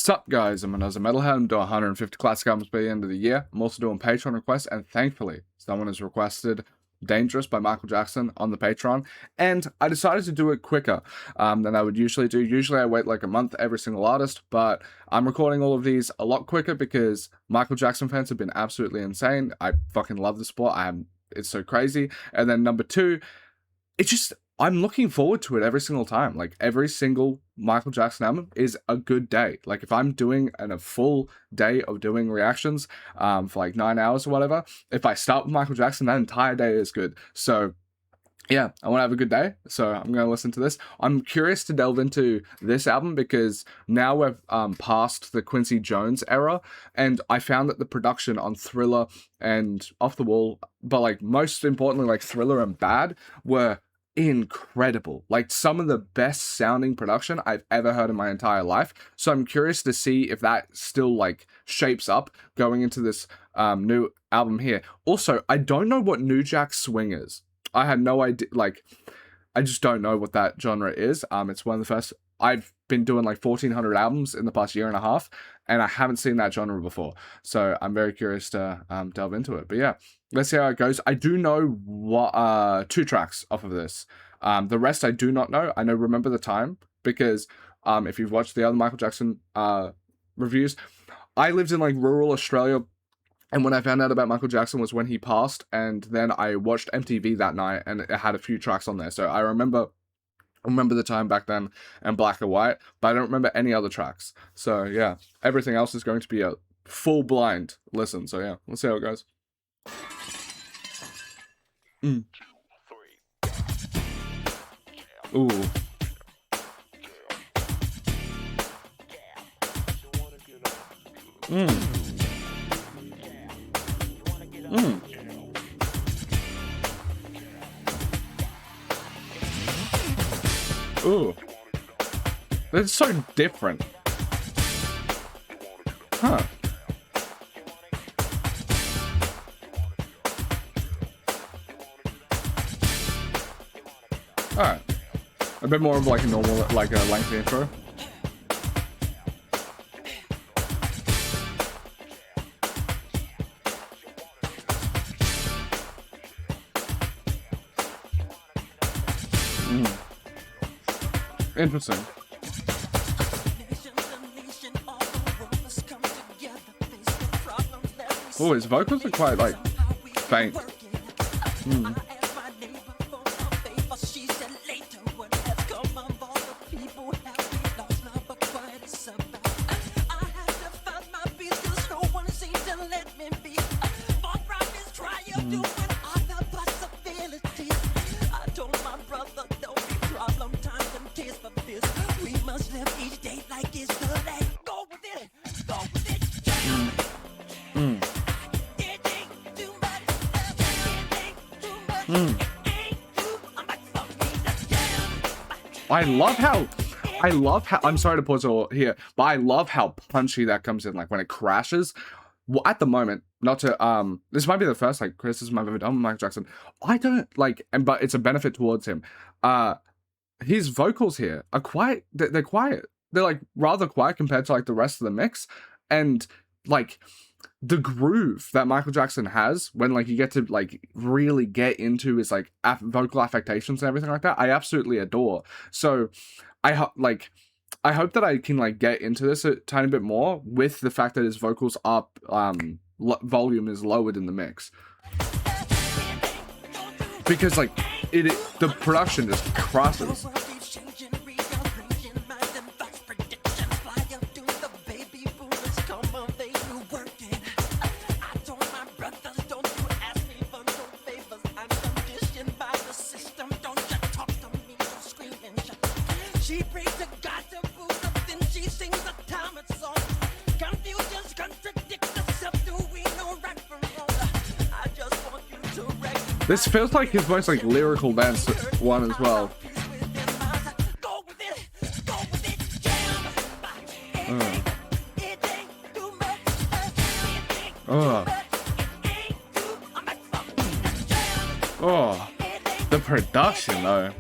Sup guys, I'm another Metalhead. I'm doing 150 classic albums by the end of the year. I'm also doing Patreon requests, and thankfully, someone has requested Dangerous by Michael Jackson on the Patreon, and I decided to do it quicker than I would usually do. Usually I wait like a month every single artist, but I'm recording all of these a lot quicker because Michael Jackson fans have been absolutely insane. I fucking love the sport. It's so crazy. And then number two, I'm looking forward to it every single time. Like, every single Michael Jackson album is a good day. Like, if I'm doing a full day of doing reactions for like 9 hours or whatever, if I start with Michael Jackson, that entire day is good. So yeah, I want to have a good day, so I'm going to listen to this. I'm curious to delve into this album because now we've passed the Quincy Jones era, and I found that the production on Thriller and Off the Wall, but like most importantly, like Thriller and Bad, were incredible. Like, some of the best sounding production I've ever heard in my entire life. So I'm curious to see if that still like shapes up going into this new album here. Also, I don't know what New Jack Swing is. I had no idea. Like, I just don't know what that genre is. It's one of the first. I've been doing like 1,400 albums in the past year and a half, and I haven't seen that genre before. So I'm very curious to delve into it. But yeah, let's see how it goes. I do know what 2 tracks off of this. The rest I do not know. I know Remember the Time because if you've watched the other Michael Jackson reviews, I lived in like rural Australia. And when I found out about Michael Jackson was when he passed, and then I watched MTV that night, and it had a few tracks on there. So I remember the time back then and Black and White, but I don't remember any other tracks. So yeah, everything else is going to be a full blind listen. So yeah, let's see how it goes. Ooh. Ooh. That's so different. Huh. Alright. A bit more of like a normal, like a lengthy intro. Interesting. Oh, his vocals are quite like faint. I love how, I'm sorry to pause all here, but I love how punchy that comes in, like when it crashes. Well, at the moment, not to, this might be the first, like, criticism I've ever done with Michael Jackson. I don't, like, but it's a benefit towards him. His vocals here are quiet, they're quiet. They're, like, rather quiet compared to, like, the rest of the mix. And, like, the groove that Michael Jackson has when, like, you get to, like, really get into his, like, vocal affectations and everything like that, I absolutely adore. So I hope that I can, like, get into this a tiny bit more with the fact that his vocals are volume is lowered in the mix, because like the production just crosses. This feels like his most like lyrical dance one as well. Oh, the production though.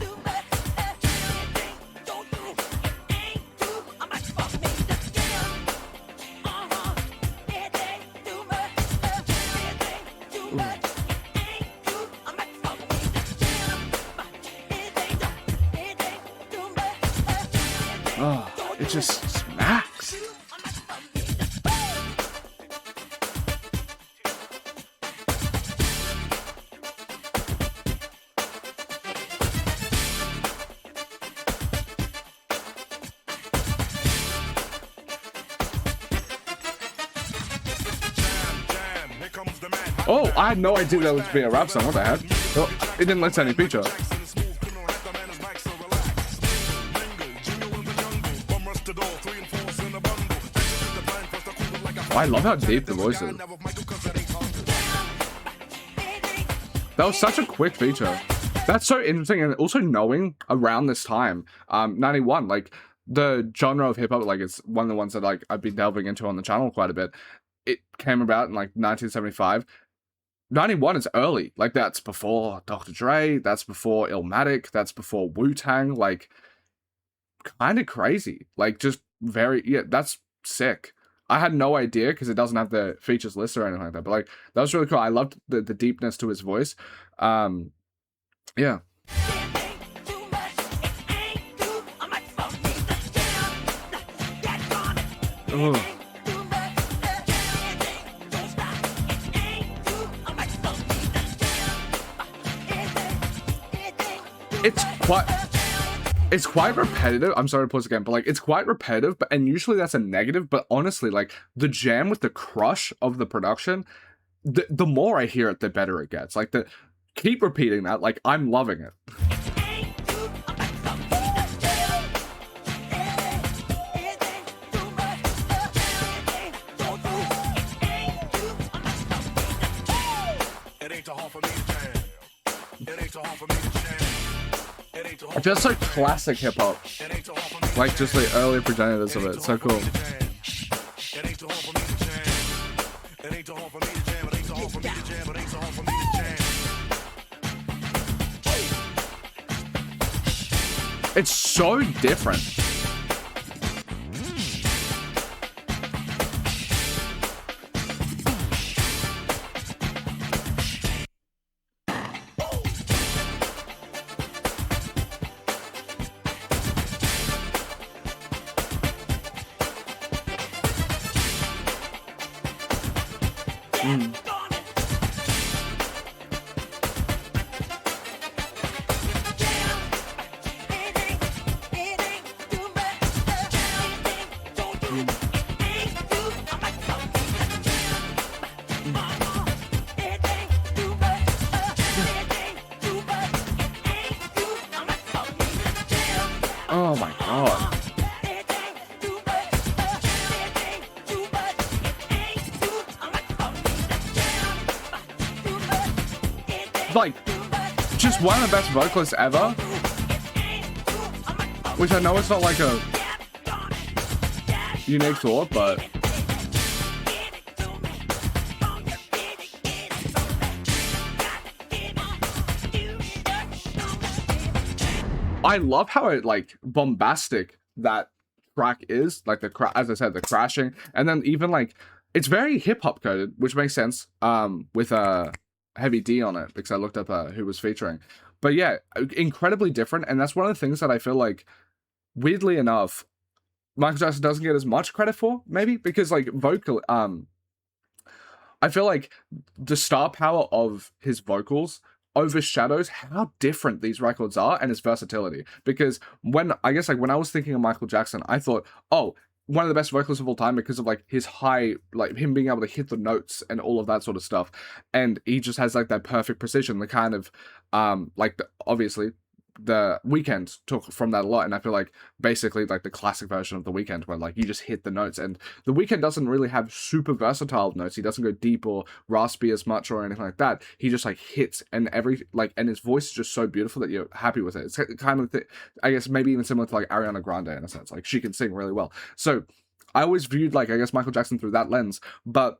just smacks. Oh, I had no idea that was be a rap song. What the heck? Oh, it didn't list any feature. Oh, I love how deep the voice is. That was such a quick feature. That's so interesting, and also knowing around this time, 91, like the genre of hip hop, like it's one of the ones that like I've been delving into on the channel quite a bit. It came about in like 1975. 91 is early. Like that's before Dr. Dre, that's before Illmatic, that's before Wu-Tang. Like kind of crazy. Like just very, yeah, that's sick. I had no idea because it doesn't have the features list or anything like that. But like that was really cool. I loved the deepness to his voice. Yeah. Ugh. It's quite repetitive. I'm sorry to pause again, but like it's quite repetitive, and usually that's a negative, but honestly, like the jam with the crush of the production, the more I hear it, the better it gets. Like keep repeating that, like I'm loving it. Just like classic hip hop, like just the early progenitors of it. So cool. It's so different. Oh my god. Like, just one of the best vocalists ever. Which I know it's not like a unique thought, but I love how it like bombastic that track is, like as I said, the crashing, and then even like it's very hip hop coded, which makes sense. With Heavy D on it because I looked up who was featuring, but yeah, incredibly different, and that's one of the things that I feel like, weirdly enough, Michael Jackson doesn't get as much credit for, maybe because like vocal, I feel like the star power of his vocals overshadows how different these records are and his versatility. Because when I was thinking of Michael Jackson, I thought, oh, one of the best vocalists of all time because of like his high, like him being able to hit the notes and all of that sort of stuff. And he just has like that perfect precision, the kind of obviously the Weeknd took from that a lot, and I feel like basically like the classic version of the Weeknd where like you just hit the notes, and the Weeknd doesn't really have super versatile notes. He doesn't go deep or raspy as much or anything like that. He just like hits, and and his voice is just so beautiful that you're happy with it. It's kind of I guess maybe even similar to like Ariana Grande in a sense. Like she can sing really well. So I always viewed like I guess Michael Jackson through that lens, but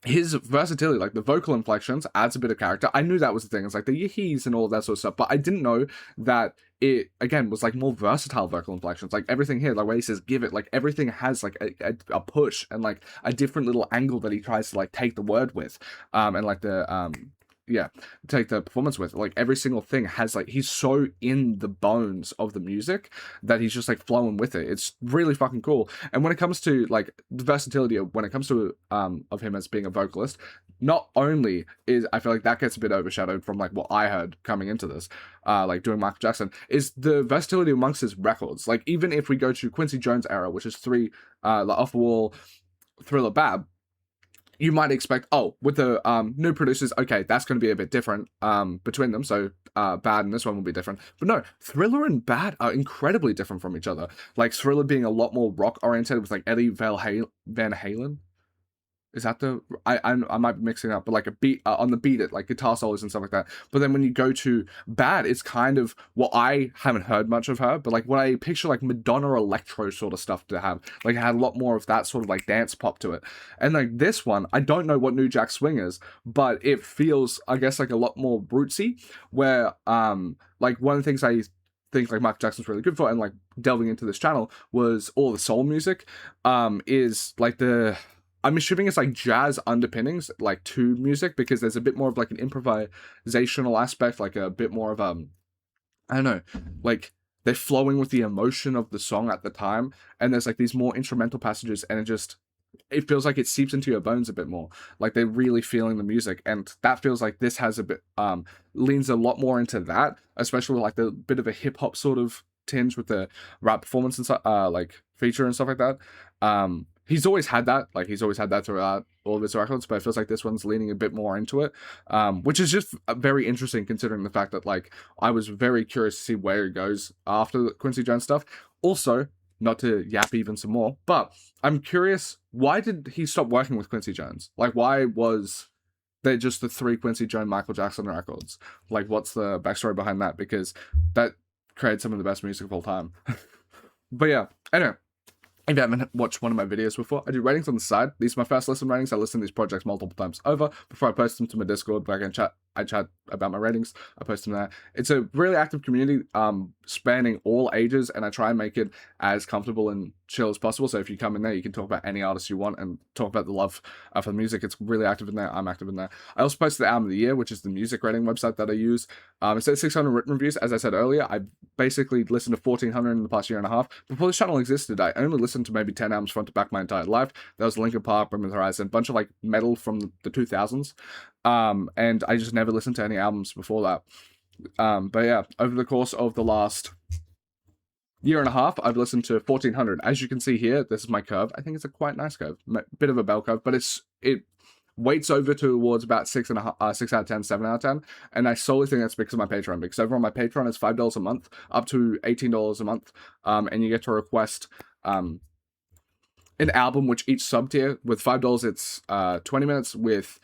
his versatility, like the vocal inflections, adds a bit of character. I knew that was the thing. It's like the yeehees and all of that sort of stuff, but I didn't know that it, again, was like more versatile vocal inflections. Like everything here, like where he says give it, like everything has like a push and like a different little angle that he tries to like take the word with. And like the take the performance with. Like every single thing has like, he's so in the bones of the music that he's just like flowing with it. It's really fucking cool. And when it comes to like the versatility of, when it comes to of him as being a vocalist, not only is, I feel like that gets a bit overshadowed from like what I heard coming into this, like doing Michael Jackson, is the versatility amongst his records. Like even if we go to Quincy Jones era, which is 3 like Off the Wall, Thriller, Bad, you might expect, oh, with the new producers, okay, that's going to be a bit different between them. So Bad and this one will be different. But no, Thriller and Bad are incredibly different from each other. Like Thriller being a lot more rock oriented with like Eddie Van Halen. Is that the, I might be mixing up, but like a beat on the beat, it like guitar solos and stuff like that. But then when you go to Bad, it's kind of what, I haven't heard much of her, but like what I picture like Madonna electro sort of stuff to have. Like it had a lot more of that sort of like dance pop to it. And like this one, I don't know what New Jack Swing is, but it feels, I guess, like a lot more rootsy, where like one of the things I think like Michael Jackson's really good for, and like delving into this channel, was all the soul music is like the, I'm assuming it's like jazz underpinnings like to music, because there's a bit more of like an improvisational aspect, like a bit more of I don't know, like they're flowing with the emotion of the song at the time, and there's like these more instrumental passages, and it feels like it seeps into your bones a bit more. Like they're really feeling the music, and that feels like this has a bit leans a lot more into that, especially with like the bit of a hip hop sort of tinge with the rap performance and stuff, like feature and stuff like that. He's always had that, like he's always had that throughout all of his records, but it feels like this one's leaning a bit more into it, which is just very interesting considering the fact that like I was very curious to see where it goes after the Quincy Jones stuff. Also, not to yap even some more, but I'm curious, why did he stop working with Quincy Jones? Like, why was there just the 3 Quincy Jones Michael Jackson records? Like, what's the backstory behind that? Because that created some of the best music of all time. But yeah, anyway, if you haven't watched one of my videos before, I do ratings on the side. These are my first listen ratings. I listen to these projects multiple times over before I post them to my Discord, where I chat about my ratings. I post them there. It's a really active community, spanning all ages, and I try and make it as comfortable and chill as possible. So if you come in there, you can talk about any artist you want and talk about the love for the music. It's really active in there. I'm active in there. I also post the album of the year, which is the music rating website that I use. It says 600 written reviews. As I said earlier, I basically listened to 1,400 in the past year and a half. Before this channel existed, I only listened to maybe 10 albums front to back my entire life. There was Linkin Park, Bring Me the Horizon, a bunch of like metal from the 2000s. And I just never listened to any albums before that. But yeah, over the course of the last year and a half, I've listened to 1,400. As you can see here, this is my curve. I think it's a quite nice curve, bit of a bell curve, but it weights over towards about 6 out of 10, 7 out of 10. And I solely think that's because of my Patreon, because over on my Patreon is $5 a month, up to $18 a month. And you get to request an album, which each sub tier, with $5 it's 20 minutes, with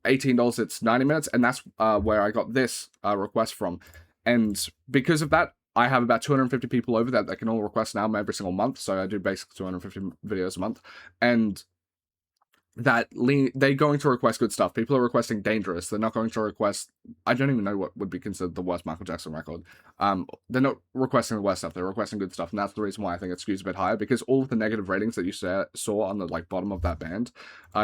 $18 it's 90 minutes, and that's where I got this request from. And because of that, I have about 250 people over that can all request an album every single month. So I do basically 250 videos a month, and they're going to request good stuff. People are requesting Dangerous. They're not going to request, I don't even know what would be considered the worst Michael Jackson record. They're not requesting the worst stuff. They're requesting good stuff, and that's the reason why I think it skews a bit higher, because all of the negative ratings that you saw on the like bottom of that band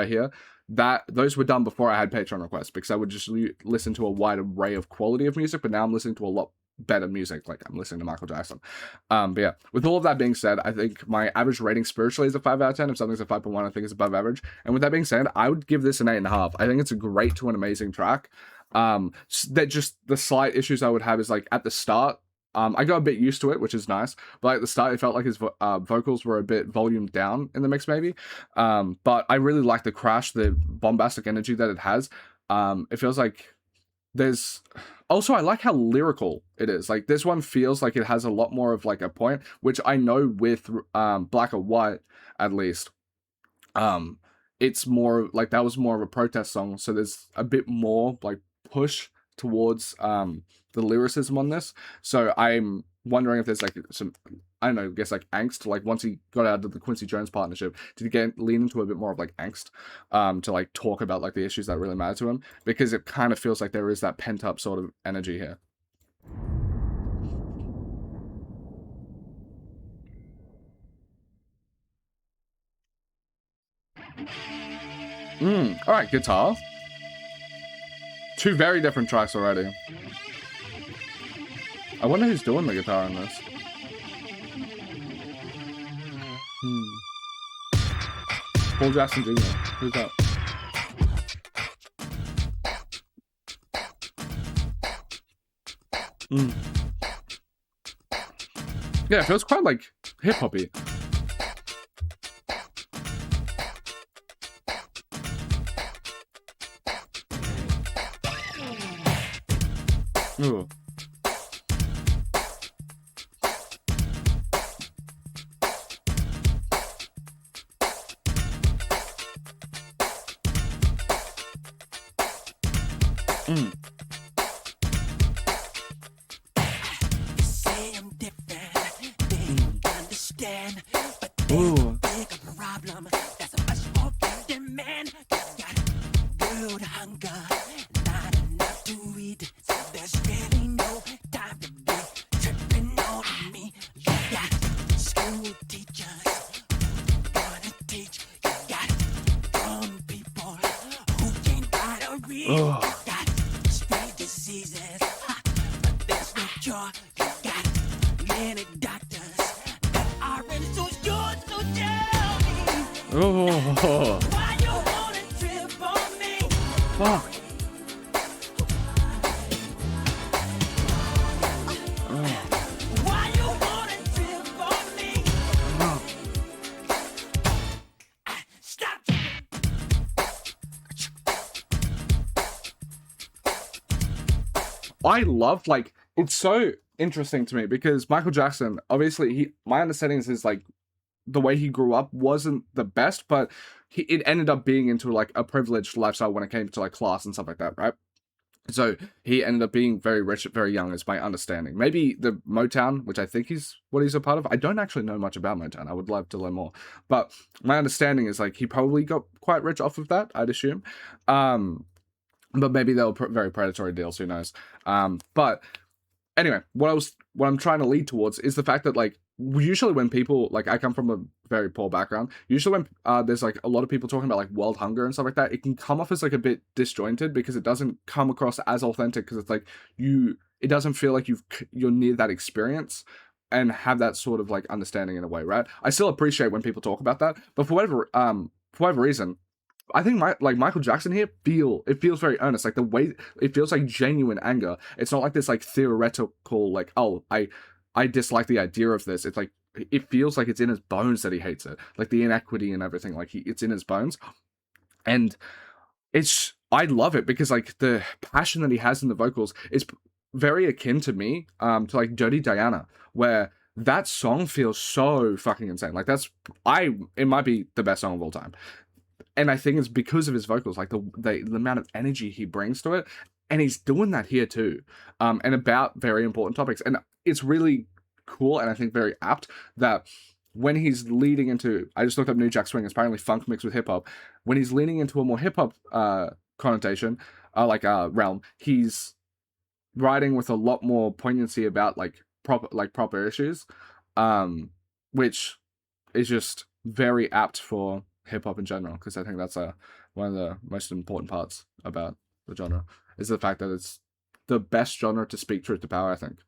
here, those were done before I had Patreon requests, because I would just listen to a wide array of quality of music, but now I'm listening to a lot better music, like I'm listening to Michael Jackson. But yeah, with all of that being said, I think my average rating spiritually is a 5 out of 10. If something's a 5.1, I think it's above average. And with that being said, I would give this an 8.5. I think it's a great to an amazing track. That just the slight issues I would have is like at the start, I got a bit used to it, which is nice, but at the start it felt like his vocals were a bit volumed down in the mix maybe. But I really like the crash, the bombastic energy that it has. It feels like there's also, I like how lyrical it is. Like this one feels like it has a lot more of like a point, which I know with Black or White at least, it's more like that was more of a protest song, so there's a bit more like push towards the lyricism on this. So I'm wondering if there's like some, I don't know, I guess like angst, like once he got out of the Quincy Jones partnership, did he lean into a bit more of like angst to like talk about like the issues that really matter to him? Because it kind of feels like there is that pent up sort of energy here. All right, guitar. Two very different tracks already. I wonder who's doing the guitar in this. Paul Jackson Jr. Who's that? Yeah, it feels quite like hip-hoppy. Ooh. Ooh. Oh. Fuck. I love, like, it's so interesting to me because Michael Jackson, obviously, my understanding is like the way he grew up wasn't the best, but it ended up being into like a privileged lifestyle when it came to like class and stuff like that, right? So he ended up being very rich at very young, is my understanding. Maybe the Motown, which I think is what he's a part of. I don't actually know much about Motown. I would love to learn more. But my understanding is like he probably got quite rich off of that, I'd assume. But maybe they were very predatory deals, who knows. But anyway, what I'm trying to lead towards is the fact that like usually when people, like, I come from a very poor background, usually when there's like a lot of people talking about like world hunger and stuff like that, it can come off as like a bit disjointed because it doesn't come across as authentic, because it's like it doesn't feel like you're near that experience and have that sort of like understanding in a way, right? I still appreciate when people talk about that, but for whatever reason, I think Michael Jackson here it feels very earnest. Like the way it feels like genuine anger. It's not like this like theoretical like, oh, I dislike the idea of this. It's like it feels like it's in his bones that he hates it. Like the inequity and everything. Like it's in his bones, and I love it because like the passion that he has in the vocals is very akin to me to like Dirty Diana, where that song feels so fucking insane. Like it might be the best song of all time. And I think it's because of his vocals, like the amount of energy he brings to it. And he's doing that here too. And about very important topics. And it's really cool and I think very apt that when he's leading into, I just looked up New Jack Swing, it's apparently funk mixed with hip hop. When he's leaning into a more hip hop connotation, realm, he's writing with a lot more poignancy about like proper issues, which is just very apt for hip hop in general, because I think that's one of the most important parts about the genre, is the fact that it's the best genre to speak truth to power, I think.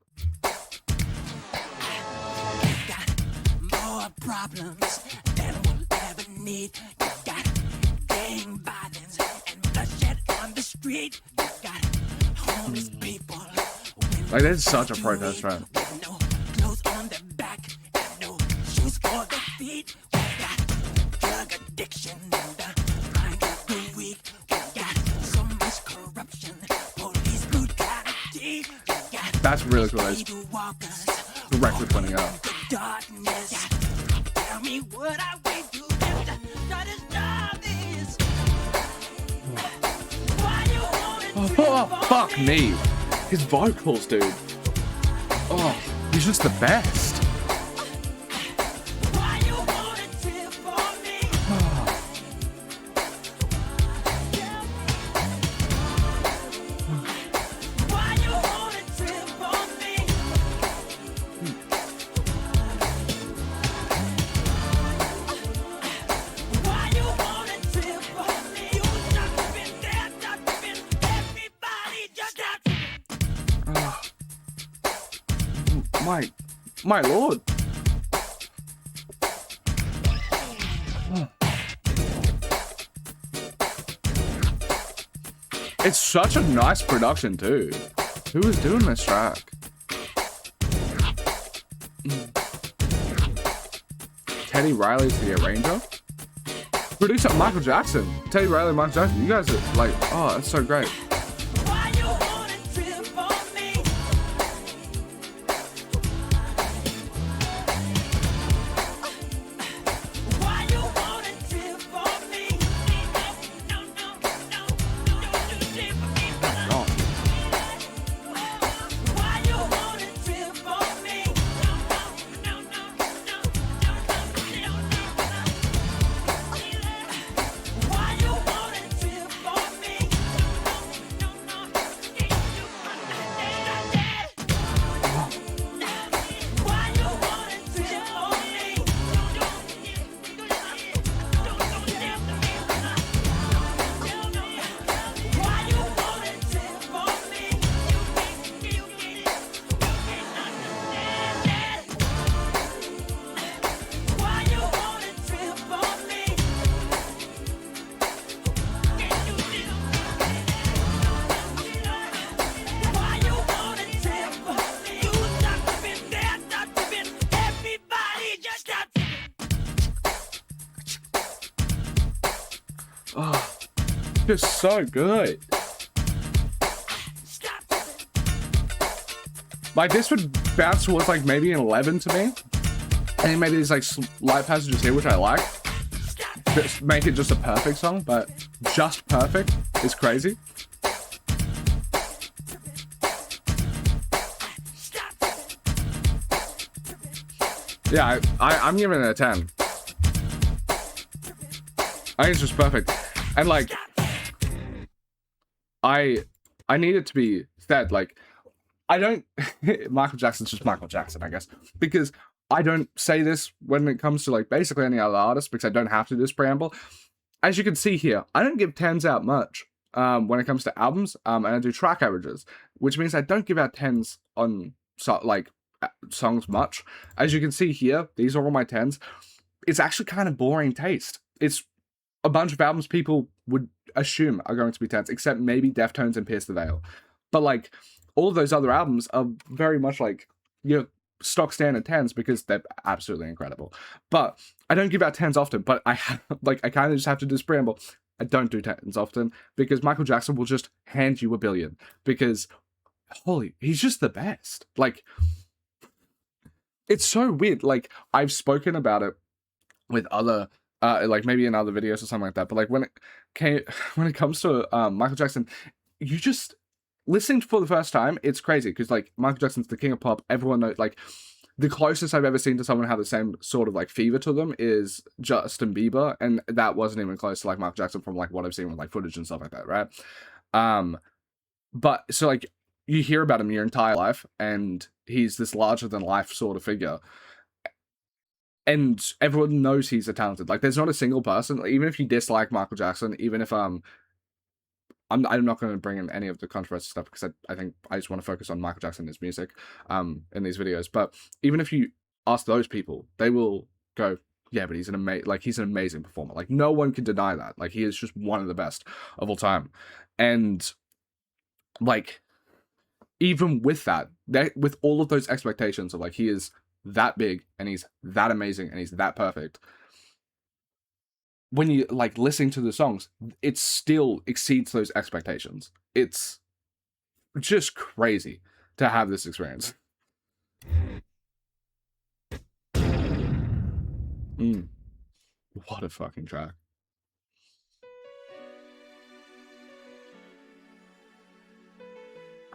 More problems than we'll ever need. You got gang violence and bloodshed on the street. You got homeless people. Like, that's such a protest, right? No clothes on the back and no shoes for the feet. We got drug addiction and the mind of the weak. We got so much corruption, police brutality. That's really cool. That's directly pointing out. Darkness. Tell me what I will do to stop this. Oh, fuck me. His vocals, dude. Oh, he's just the best. my lord. It's such a nice production too. Who is doing this track? Teddy Riley's the arranger. Producer Michael Jackson. Teddy Riley, Michael Jackson. You guys are like, oh, that's so great. Just so good. Like, this would bounce towards like maybe an 11 to me. And then maybe these like light passages here, which I like, just make it just a perfect song, but just perfect is crazy. Yeah, I'm giving it a 10. I think it's just perfect. And like, I need it to be said, like, I don't, Michael Jackson's just Michael Jackson, I guess, because I don't say this when it comes to like basically any other artist, because I don't have to do this preamble. As you can see here, I don't give 10s out much when it comes to albums, and I do track averages, which means I don't give out 10s on songs much. As you can see here, these are all my 10s. It's actually kind of boring taste. It's a bunch of albums people would assume are going to be 10s, except maybe Deftones and Pierce the Veil. But like, all of those other albums are very much like your stock standard 10s because they're absolutely incredible. But I don't give out 10s often, but I kind of just have to do this preamble. I don't do 10s often because Michael Jackson will just hand you a billion because, holy, he's just the best. Like, it's so weird. Like, I've spoken about it with other like maybe in other videos or something like that, but like when it comes to Michael Jackson, you just listening for the first time, it's crazy because like Michael Jackson's the king of pop. Everyone knows, like, the closest I've ever seen to someone have the same sort of like fever to them is Justin Bieber, and that wasn't even close to like Michael Jackson from like what I've seen with like footage and stuff like that, right? But so like you hear about him your entire life, and he's this larger than life sort of figure. And everyone knows he's a talented. Like, there's not a single person, even if you dislike Michael Jackson, even if I'm not going to bring in any of the controversial stuff because I think I just want to focus on Michael Jackson and his music in these videos. But even if you ask those people, they will go, yeah, but he's an amazing performer. Like, no one can deny that. Like, he is just one of the best of all time. And like, even with that, with all of those expectations of like, he is that big and he's that amazing and he's that perfect, when you like listening to the songs, it still exceeds those expectations. It's just crazy to have this experience. What a fucking track.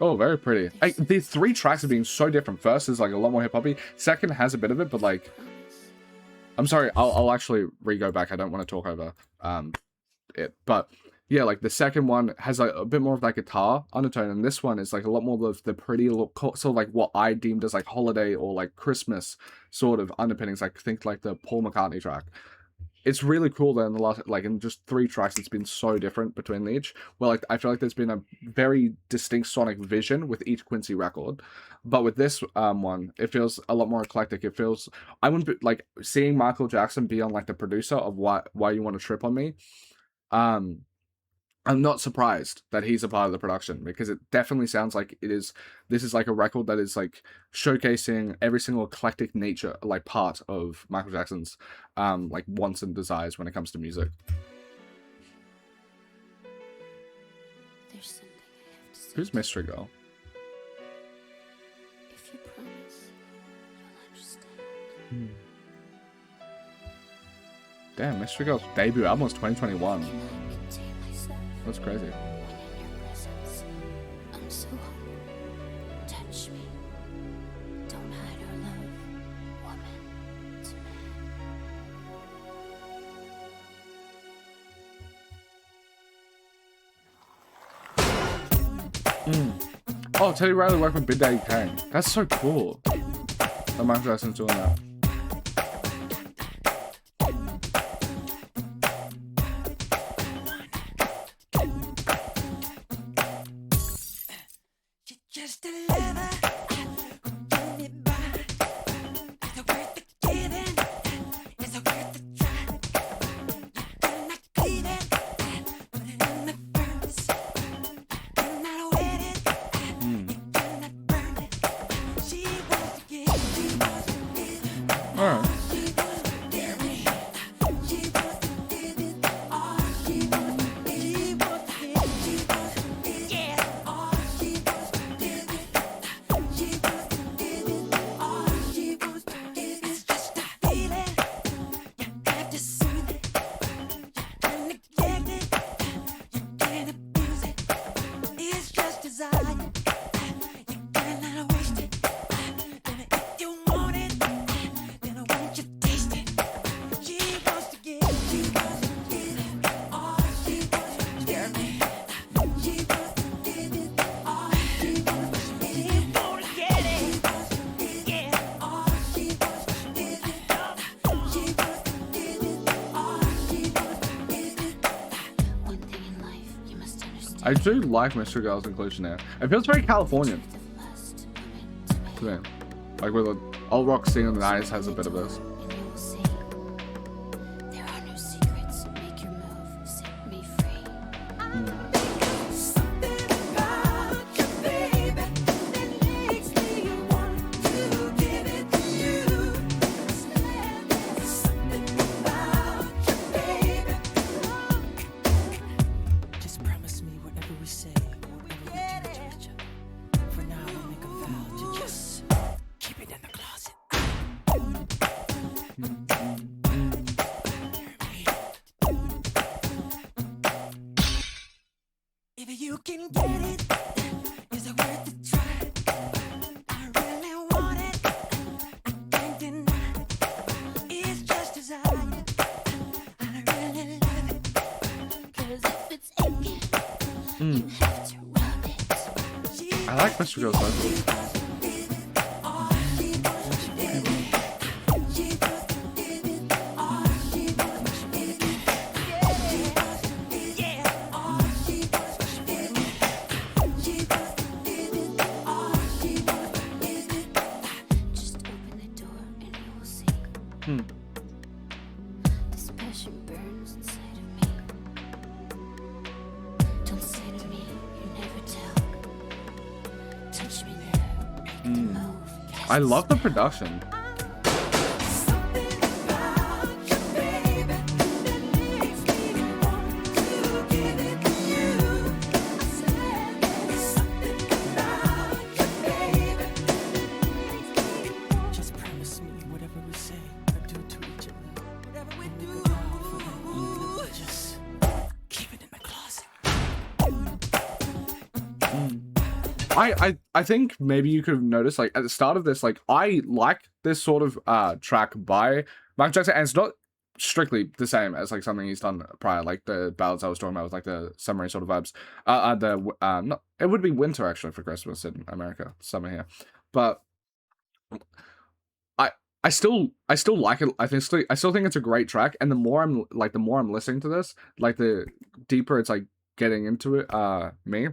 Oh, very pretty. The three tracks are being so different. First is like a lot more hip-hoppy. Second has a bit of it, but like, I'm sorry, I'll actually re-go back. I don't want to talk over it. But yeah, like the second one has like a bit more of like guitar undertone, and this one is like a lot more of the pretty look, sort of like what I deemed as like holiday or like Christmas sort of underpinnings. Like think like the Paul McCartney track. it's really cool that in the last, like, in just 3 tracks, it's been so different between each. Well, like, I feel like there's been a very distinct sonic vision with each Quincy record. But with this one, it feels a lot more eclectic. It feels, I wouldn't be, like, seeing Michael Jackson be on, like, the producer of Why You Want to Trip on Me. I'm not surprised that he's a part of the production, because it definitely sounds like this is like a record that is like showcasing every single eclectic nature, like part of Michael Jackson's like wants and desires when it comes to music. There's something I have to say. Who's Mystery Girl? If you promise, you'll understand. Damn, Mystery Girl's debut album was 2021. I cannot contain myself. That's crazy. When in your presence, I'm so hungry. Touch me. Don't hide our love, woman to man. Oh, Teddy Riley worked with Big Daddy Kane. That's so cool that Michael Jackson's doing that. Just a lover, give me by. Is it worth the giving? Is it worth the try? You cannot clean it, put it in the furnace. Cannot wet it, you cannot burn it. She wants to give, she wants to give. Alright. She wants to give me. She wants to give it all. She wants to give. She wants to give. She wants to give. Yeah, all she wants to give it. She wants to give it all. She wants to give it. Just a feeling. You have to soothe it. You can neglect it. You can't abuse it. It's just desire. You cannot waste it. Then if you want it, then won't you taste it? She wants to give. She wants to give it all. She wants to give me. She wants to give it all. She wants to give it. She won't get it. Yeah, all she wants to give it. She wants to give it all. She wants to give it. One thing in life you must understand. I do like Mystery Girl's inclusion there. It feels very Californian The lust, woman to to man. me. Like with the old rock scene in the 90s has a bit of this. And you will see. There are no secrets. Make your move. Set me free. Something about you, baby, that makes me want to give it to you. Something about you, baby. Just promise me whatever we say, whatever we do to each other. For now, we'll make a vow to just keep it in the closet. If you can get it, is it worth the try? I really want it. I can't deny. It's just desire. I really love it. 'Cause if it's aching, you have to rub it. She I like Mystery Girl's vocals. wants to give it all. She wants to give it. She wants to give it all. She wants to give it. Yeah, all she wants to give it. She wants to give it all. She wants to give it. Just open the door and you will see. This passion burns inside of me. Don't say to me, you never tell. Touch me there, make the move. I love the production. Something about you, baby, that makes me want to give it to you. I said there's something about you, baby. Just promise me whatever we say or do to each other. Whatever we We'll do, make a vow for that. Just keep it in the closet. I think maybe you could have noticed, like, at the start of this, like, I like this sort of track by Michael Jackson, and it's not strictly the same as like something he's done prior, like the ballads I was talking about with like the summery sort of vibes. Not, it would be winter actually for Christmas in America, summer here, but I still like it. I still think it's a great track. And the more I'm listening to this, like the deeper it's like getting into it. Me.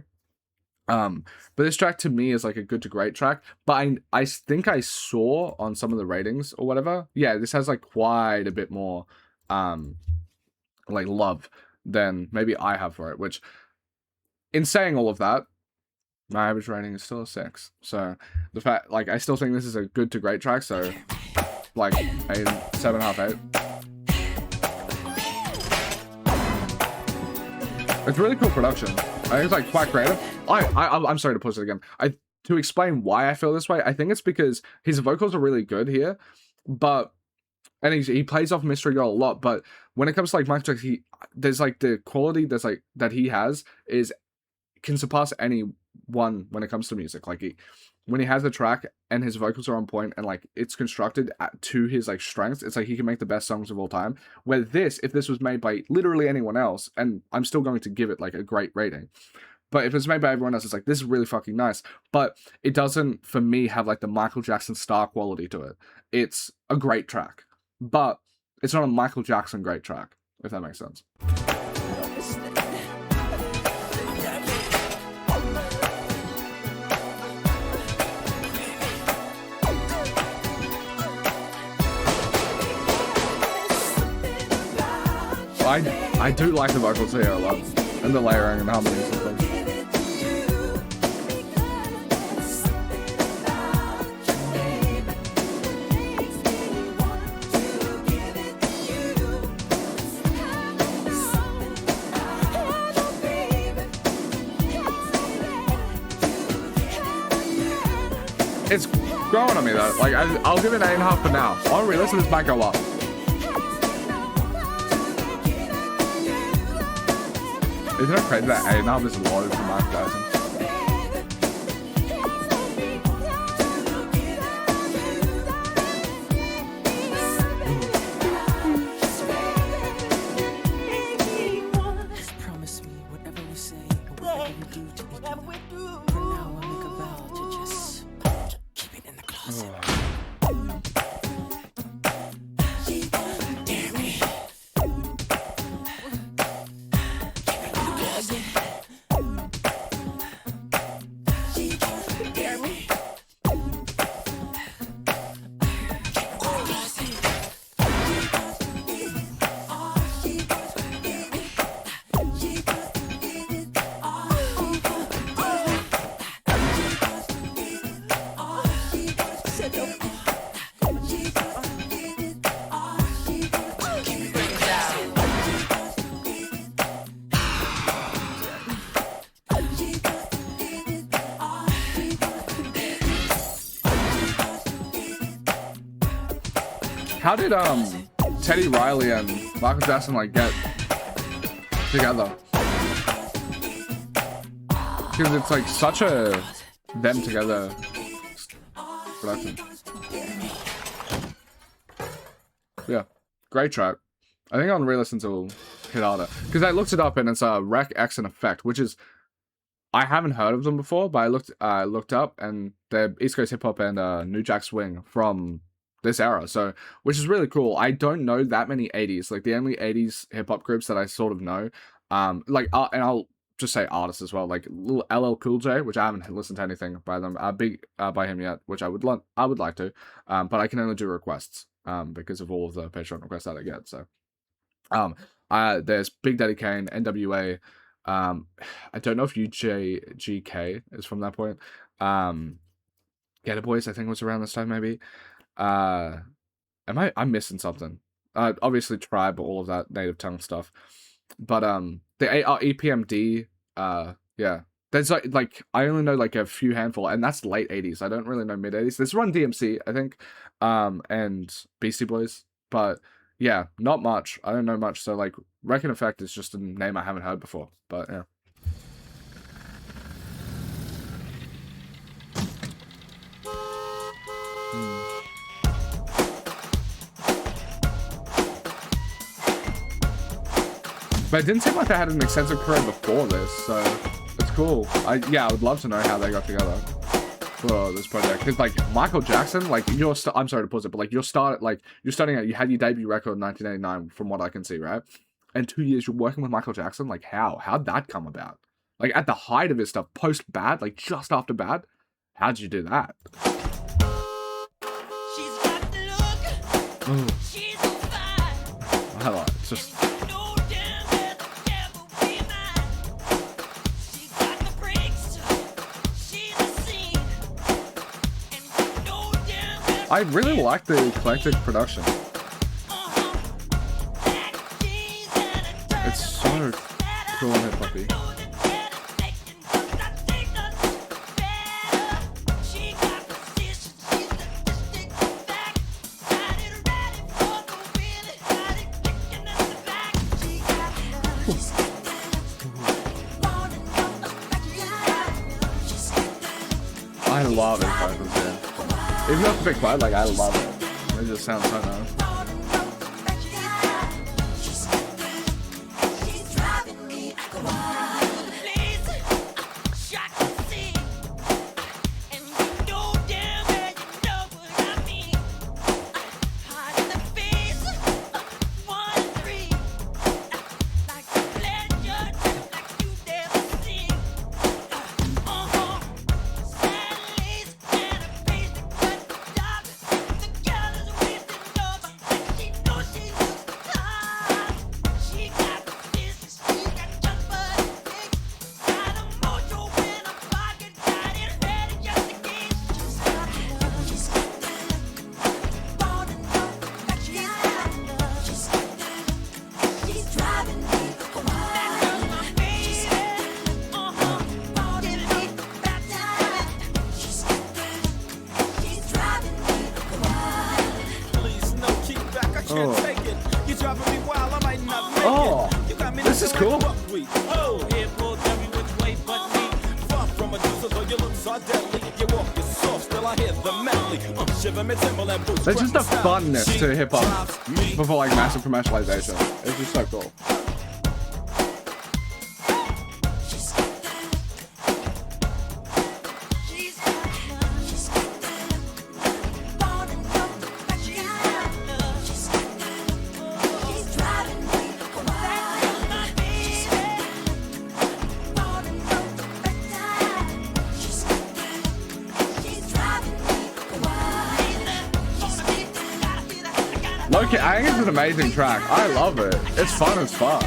But this track to me is like a good to great track. But I think I saw on some of the ratings or whatever. Yeah, this has like quite a bit more like love than maybe I have for it. Which, in saying all of that, my average rating is still a 6. So the fact, like, I still think this is a good to great track. So like 8, 7.5, 8. It's really cool production. I think it's like quite creative. I'm sorry to pause it again. To explain why I feel this way, I think it's because his vocals are really good here, but and he plays off Mystery Girl a lot. But when it comes to like Michael Jackson, there's like the quality that's like that he has can surpass anyone when it comes to music. Like when he has the track and his vocals are on point and like it's constructed to his like strengths, it's like he can make the best songs of all time. Where if this was made by literally anyone else, and I'm still going to give it like a great rating, but if it's made by everyone else, it's like, this is really fucking nice. But it doesn't, for me, have like the Michael Jackson star quality to it. It's a great track, but it's not a Michael Jackson great track, if that makes sense. I do like the vocals here a lot, and the layering and the harmonies and stuff. It's growing on me though. Like I'll give it an 8.5 for now. I'll re-listen to this might go up. Isn't it crazy that 8.5 is low for Michael Jackson? Just promise me whatever we say, whatever we do to each other. For now, I'll make a vow to just keep it in the closet. How did Teddy Riley and Michael Jackson like get together? Because it's like such a them together production. Yeah, great track. I think on re-listens it will hit harder because I looked it up and it's Wreckx-n-Effect, which is I haven't heard of them before, but I looked up and they're East Coast hip hop and New Jack Swing from this era, so which is really cool. I don't know that many 80s. Like the only 80s hip hop groups that I sort of know, and I'll just say artists as well, like little LL Cool J, which I haven't listened to anything by them, big by him yet, which I would like to, but I can only do requests because of all of the Patreon requests that I get. So there's Big Daddy Kane, NWA. I don't know if UJGK is from that point. Getter Boys, I think was around this time maybe. I'm missing something. Obviously Tribe, all of that native tongue stuff. But the EPMD, yeah. There's like I only know like a few handful, and that's late 80s. I don't really know mid 80s. There's Run DMC, I think, and Beastie Boys, but yeah, not much. I don't know much. So like Wreckx-n-Effect is just a name I haven't heard before. But yeah. But it didn't seem like they had an extensive career before this, so it's cool. I would love to know how they got together. for this project. Cause like Michael Jackson, like I'm sorry to pause it, but like you're starting out. You had your debut record in 1989, from what I can see, right? And 2 years you're working with Michael Jackson. Like how'd that come about? Like at the height of his stuff, post Bad, like just after Bad, how'd you do that? She's got the look. Oh, She's on fire. I like it's just. No damn that the devil be mine. She got the breaks. She's a scene. And no damn that I really like the eclectic production. It's so cool and hip-hoppy. I love it, vocals, yeah. Even though it's a bit quiet, like I love it. It just sounds so nice. This is cool. There's just a funness to hip hop before like massive commercialization. It's just so cool. Loki, I think it's an amazing track. I love it. It's fun as fuck.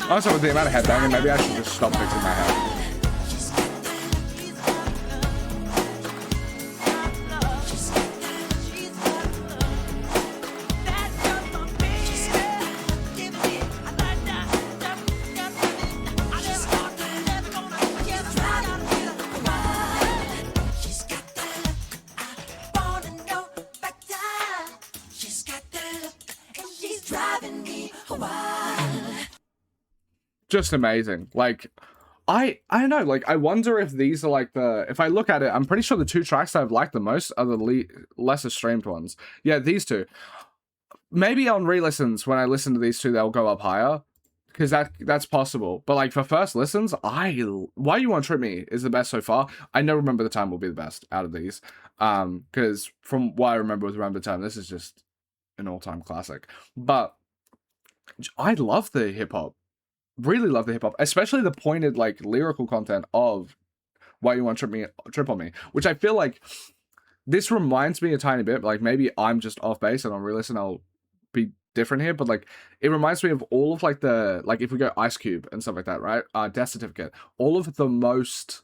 Also, with the amount of headbanging, maybe I should just stop fixing my head. Just amazing. Like I don't know, like I wonder if these are like if I look at it, I'm pretty sure the two tracks I've liked the most are the lesser streamed ones. Yeah, these two. Maybe on re-listens, when I listen to these two, they'll go up higher, because that's possible. But like for first listens, Why You Want to Trip Me is the best so far. I know Remember the Time will be the best out of these, because from what I remember with Remember the Time, this is just an all-time classic. But I love the hip-hop. Really love the hip hop, especially the pointed like lyrical content of Why You Want to Trip on Me, which I feel like this reminds me a tiny bit. Like maybe I'm just off base and on re-listen I'll be different here, but like it reminds me of all of like if we go Ice Cube and stuff like that, right? Death Certificate, all of the most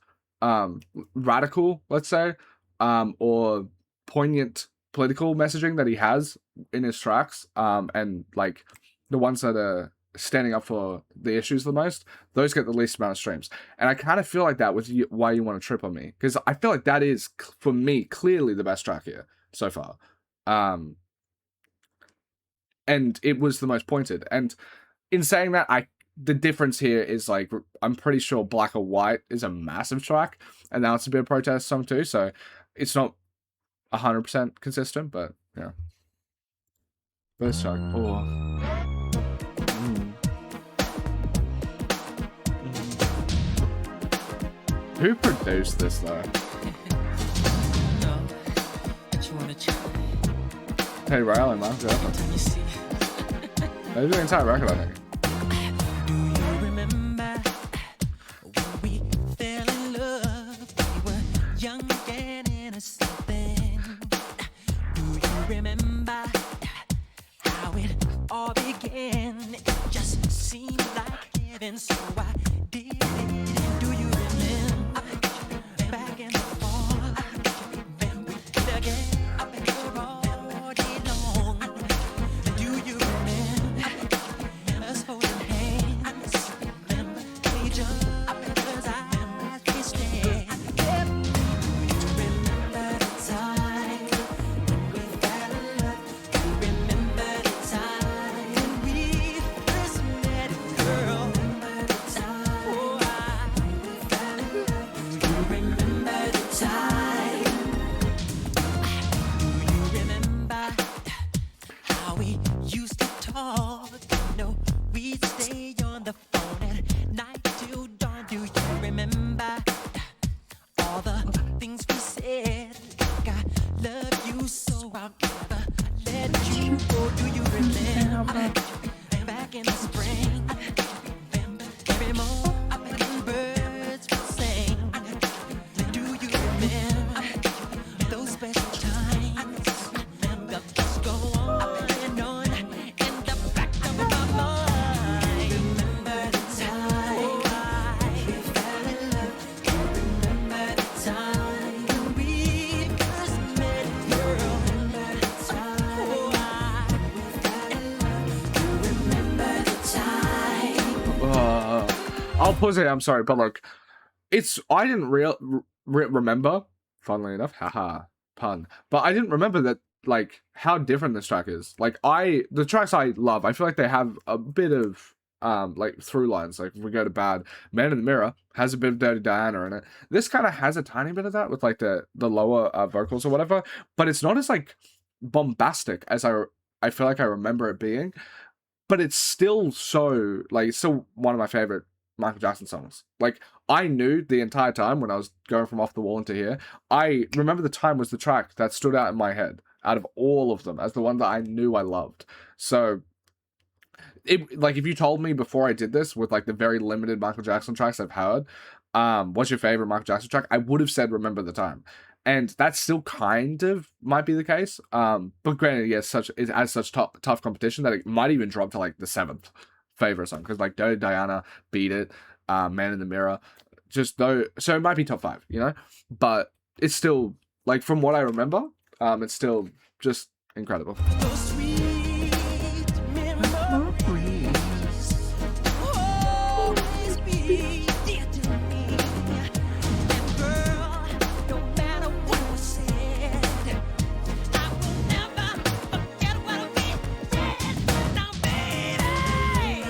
radical, let's say, or poignant political messaging that he has in his tracks, and like the ones that are standing up for the issues the most, those get the least amount of streams. And I kind of feel like that with Why You Want to Trip on Me, because I feel like that is for me clearly the best track here so far, and it was the most pointed. And in saying that, the difference here is like I'm pretty sure Black or White is a massive track, and now it's a bit of protest song too, so it's not 100% consistent, but yeah. First track, oh. Who produced this though? No, but you wanna try? Hey, Riley, man. Yeah. Let me see. They did the entire record, I think. Do you remember when we fell in love? We were young and innocent then. Do you remember how it all began? It just seemed like heaven, so I did it. Do you remember back in the fall when we did again all day long? Do you remember us holding hands? Remember each other's eyes we stared? Do you remember the time when we fell in love? Do you remember the time when we first met, girl? Remember the time, oh, when we fell in love? Do you remember the time? Do you remember how we used to talk? You know, we'd stay on the phone at night till dawn. Do you remember all the things we said? Like I love you so I'll never let you go. Do you remember back in the spring? Remember every morning birds would sing? Do you remember those special times? The thoughts go on and on in the back of my mind. Remember the time we fell in love? Remember the time when we first met, girl? Remember the time we fell in love? Remember the time? I'll pause it. I'm sorry, but like, I didn't remember. Funnily enough, haha, pun. But I didn't remember that, like, how different this track is. Like, the tracks I love, I feel like they have a bit of like through lines. Like, if we go to Bad, Man in the Mirror has a bit of Dirty Diana in it. This kind of has a tiny bit of that with like the lower vocals or whatever, but it's not as like bombastic as I feel like I remember it being. But it's still so, like, it's still one of my favorite Michael Jackson songs. Like, I knew the entire time when I was going from Off the Wall into here, I remember the time was the track that stood out in my head out of all of them as the one that I knew I loved. So, like, if you told me before I did this with like the very limited Michael Jackson tracks I've heard, what's your favorite Michael Jackson track? I would have said Remember the Time. And that still kind of might be the case. But granted, yes, it has such tough competition that it might even drop to like the 7th favorite song. Because like Dirty Diana, Beat It, Man in the Mirror, just though. So it might be top 5, you know. But it's still, like, from what I remember, it's still just incredible. Those sweet memories always be dear to me. And girl, no matter what was said, I will never forget what we did. Now, baby,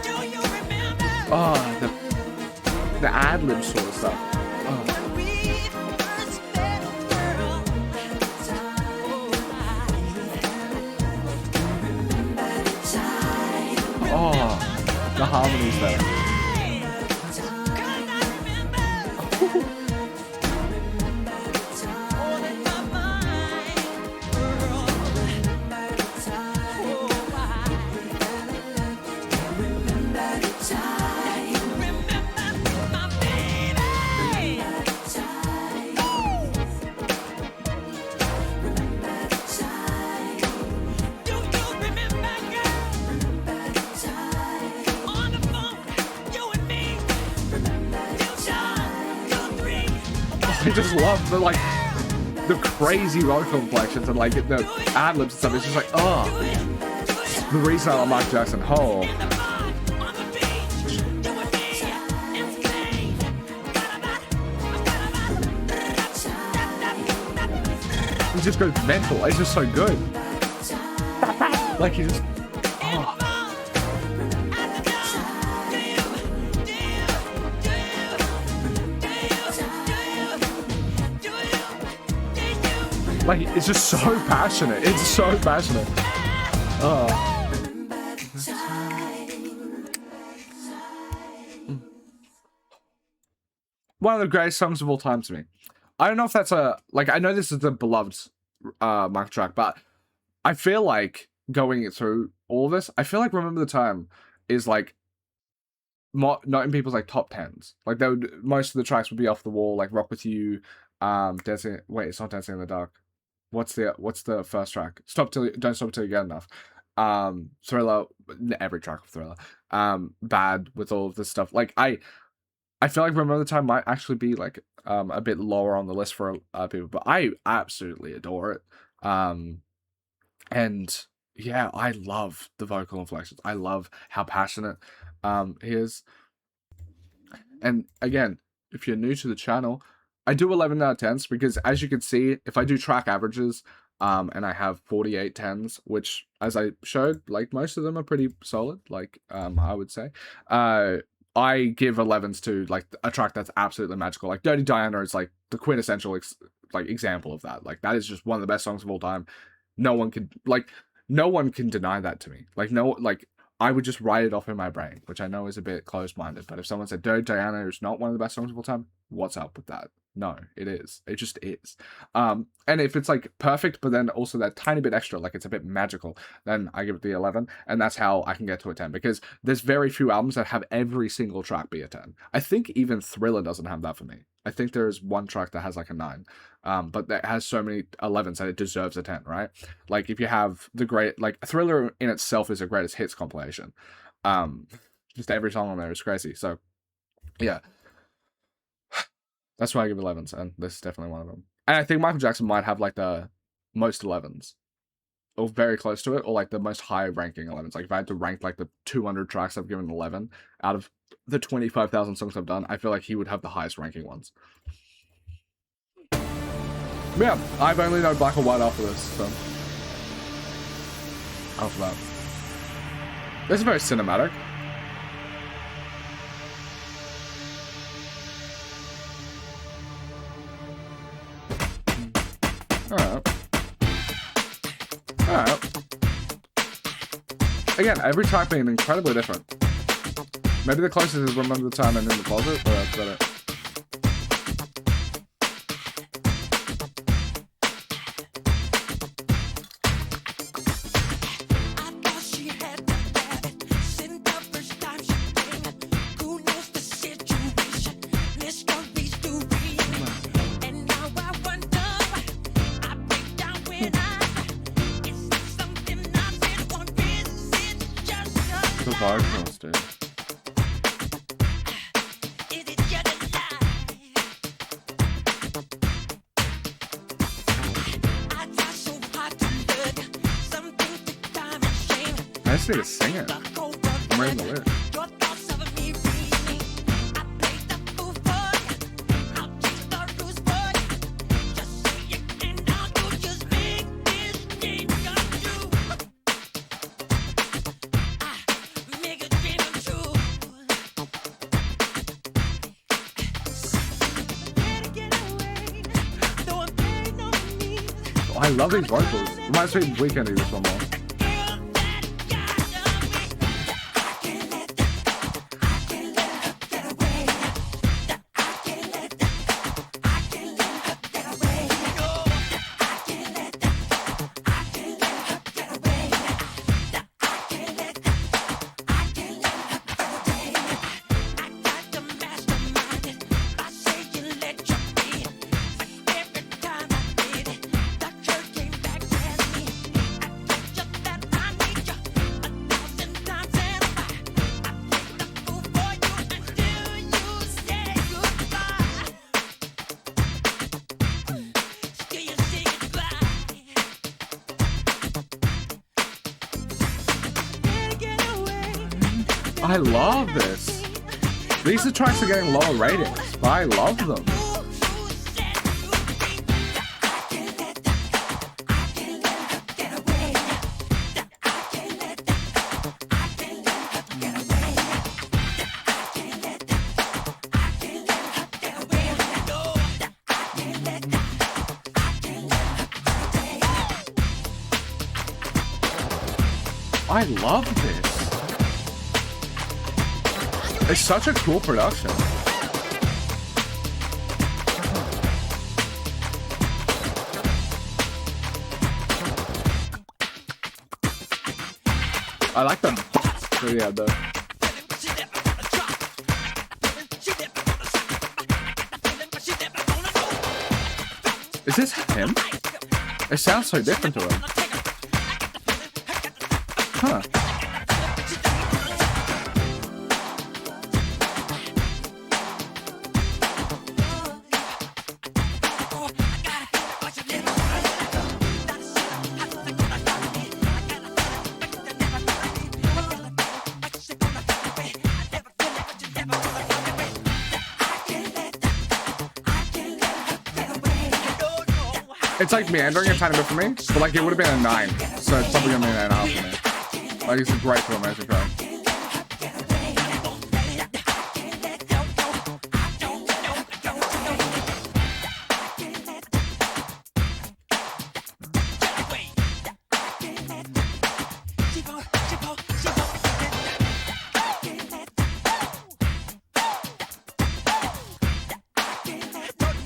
do you remember Oh, the ad-lib sort of stuff. Oh. when we first met, girl? Oh, the harmonies there. I just love the crazy vocal inflections and like the ad-libs and stuff. It's just like, oh, the reason I love Michael Jackson. Oh, he just goes mental. It's just so good. Like he just, oh. Like, it's just so passionate. It's so passionate. Oh. one of the greatest songs of all time to me. I don't know if that's a, like, I know this is the beloved Michael track, but I feel like going through all of this, I feel like Remember the Time is like not in people's like top 10s. Like they would, most of the tracks would be off the wall, like Rock With You, Dancing, wait, it's not Dancing in the Dark. What's the first track? Don't Stop Till You Get Enough. Thriller, every track of Thriller. Bad with all of this stuff. Like I feel like Remember the Time might actually be like a bit lower on the list for people, but I absolutely adore it. And yeah, I love the vocal inflections. I love how passionate he is. And again, if you're new to the channel, I do 11 out of 10s because, as you can see, if I do track averages, and I have 48 10s, which, as I showed, like most of them are pretty solid, like I would say. I give 11s to like a track that's absolutely magical. Like Dirty Diana is like the quintessential example of that. Like that is just one of the best songs of all time. No one can deny that to me. Like I would just write it off in my brain, which I know is a bit closed-minded. But if someone said Dirty Diana is not one of the best songs of all time, what's up with that? No, it is. It just is. And if it's like perfect, but then also that tiny bit extra, like it's a bit magical, then I give it the 11. And that's how I can get to a 10, because there's very few albums that have every single track be a 10. I think even Thriller doesn't have that for me. I think there's one track that has like a 9. But that has so many 11s that it deserves a 10, right? Like if you have the great, like Thriller in itself is a greatest hits compilation. Just every song on there is crazy. So yeah. That's why I give 11s, and this is definitely one of them. And I think Michael Jackson might have like the most 11s, or very close to it, or like the most high ranking 11s. Like if I had to rank like the 200 tracks I've given 11 out of the 25,000 songs I've done, I feel like he would have the highest ranking ones. Yeah, I've only known Black and White after this, so after that, this is very cinematic. Alright. Again, every track being incredibly different. Maybe the closest is Remember the Time and In the Closet, but that's about it. Dude. I just need to sing it. I'm reading the lyrics. I love these vocals. Reminds me of Weekend this one more. I love this. These tracks are getting lower ratings, but I love them. I love this. It's such a cool production. I like them. So yeah, though. Is this him? It sounds so different to him. Huh. It's like meandering a tiny bit for me, but like it would have been a 9, so it's probably gonna be an 9.5 for me. Like it's a great film, amazing track.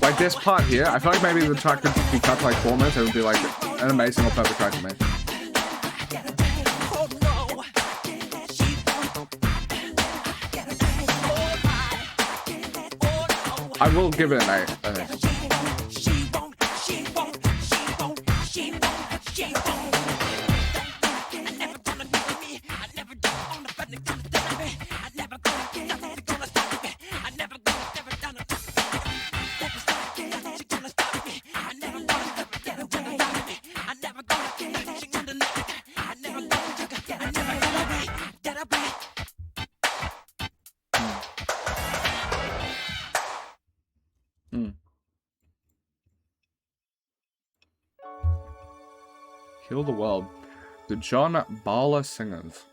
Like this part here, I feel like maybe the track could be cut to like 4 minutes. It would be like an amazing or perfect track to me. I will give it an 8, I think. Heal the World. The John Bahler Singers.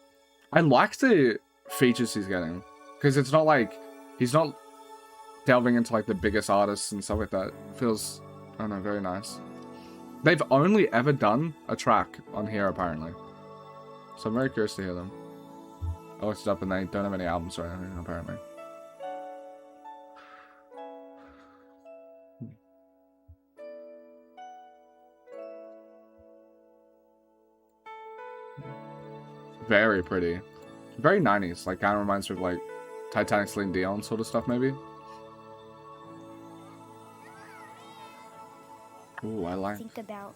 I like the features he's getting. Because it's not like, he's not delving into like the biggest artists and stuff like that. It feels, I don't know, very nice. They've only ever done a track on here apparently. So I'm very curious to hear them. I looked it up and they don't have any albums or anything apparently. Very pretty. Very 90s. Like, kind of reminds me of, like, Titanic, Celine Dion sort of stuff, maybe. Ooh, I like... Think about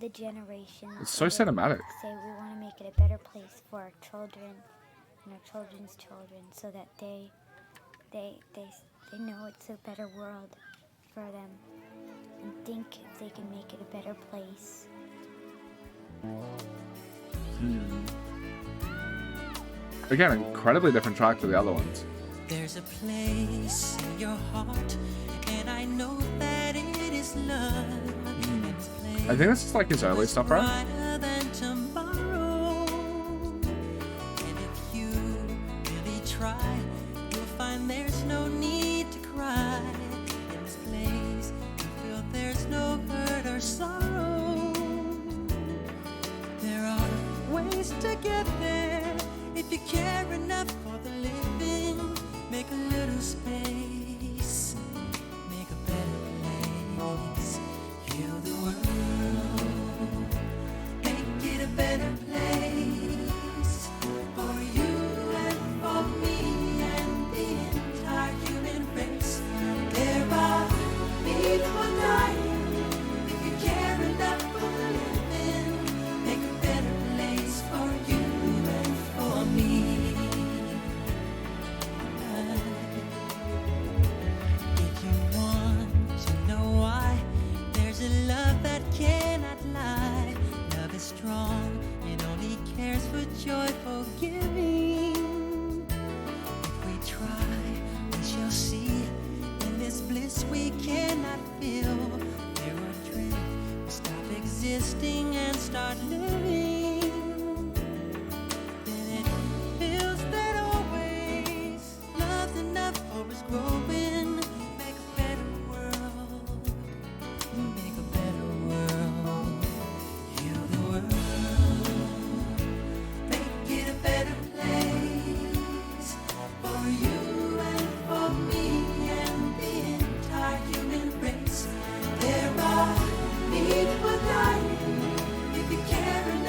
the generations. It's so cinematic. Say we want to make it a better place for our children and our children's children so that they know it's a better world for them and think if they can make it a better place. Again, incredibly different track to the other ones. There's a place in your heart, and I know that it is love. I think this is like his early stuff, right? Brighter than tomorrow. And if you really try, you'll find there's no need to cry. In this place, you feel there's no hurt or sorrow. There are ways to get there. If you care enough for the living, make a little space, make a better place, heal the world, make it a better place for you and for me and the entire human race. There are people dying. If you care enough for the living, make a better place for you and for me. If you want to know why, there's a love that cannot lie. Love is strong, it only cares for joyful giving. If we try, we shall see. In this bliss we cannot feel. There are dreams, we stop existing and start living. Then it feels that always love's enough for us growing. Make a better world, make a better world, heal the world, make it a better place for you and for me and the entire human race. There are people dying. If you care enough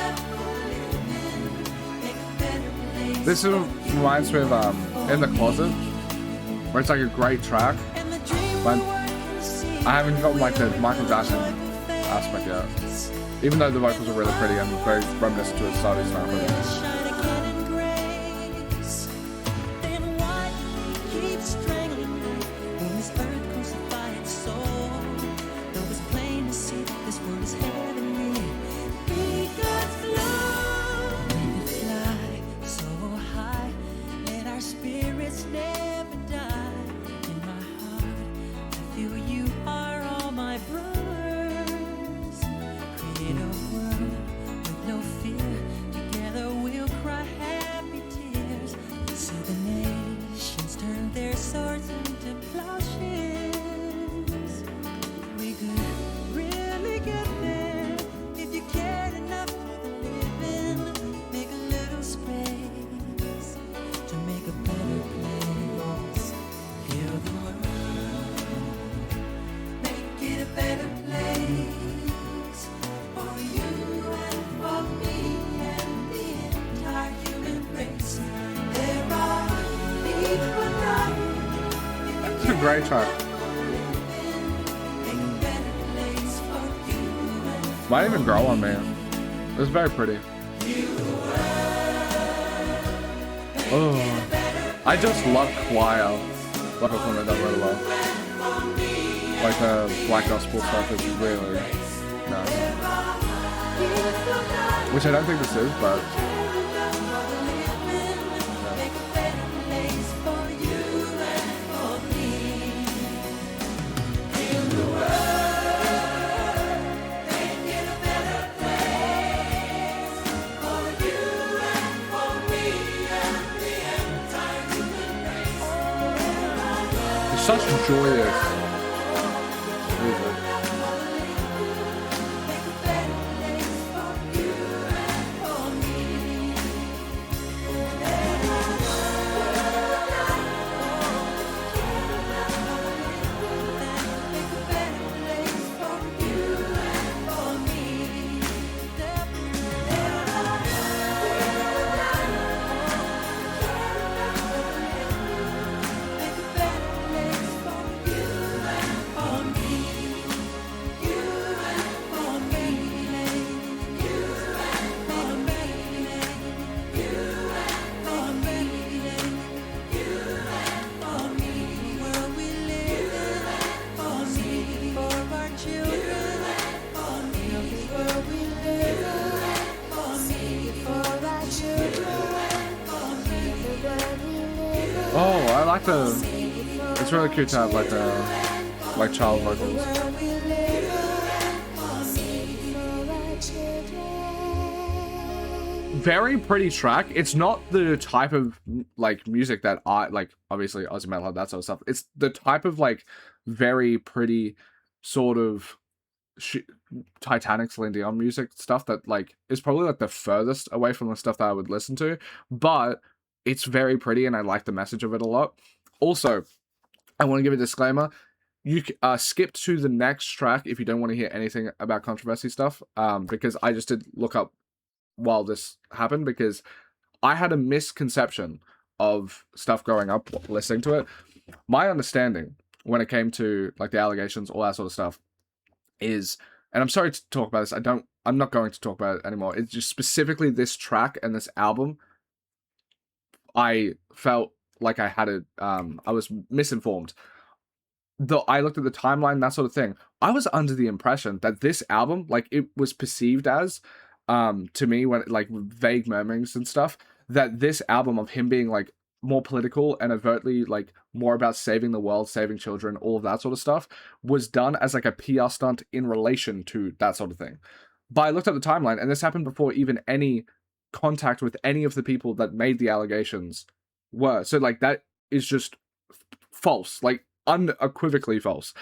This reminds me of In the Closet, where it's like a great track, but I haven't got like the Michael Jackson aspect yet. Even though the vocals are really pretty and very reminiscent to his Saudi style rhythm. Great track. Might even grow on me. It was very pretty. Oh, I just love choir. Love it when they done really well. Like the black gospel stuff is really nice. Which I don't think this is, but. Such joyous music. Oh, I like the. It's really cute to have like child vocals. Very pretty track. It's not the type of like music that I like. Obviously, Aussie metalhead, that sort of stuff. It's the type of like very pretty sort of Titanic, Celine Dion music stuff that like is probably like the furthest away from the stuff that I would listen to, but it's very pretty and I like the message of it a lot. Also, I want to give a disclaimer. You skip to the next track if you don't want to hear anything about controversy stuff, because I just did look up while this happened, because I had a misconception of stuff growing up listening to it. My understanding when it came to like the allegations, all that sort of stuff, is, and I'm sorry to talk about this, I'm not going to talk about it anymore. It's just specifically this track and this album. I felt like I had it, I was misinformed. Though I looked at the timeline, that sort of thing. I was under the impression that this album, like it was perceived as, to me, when like vague murmurings and stuff, that this album of him being like more political and overtly like more about saving the world, saving children, all of that sort of stuff, was done as like a PR stunt in relation to that sort of thing. But I looked at the timeline, and this happened before even any contact with any of the people that made the allegations were. So like that is just false, like unequivocally false.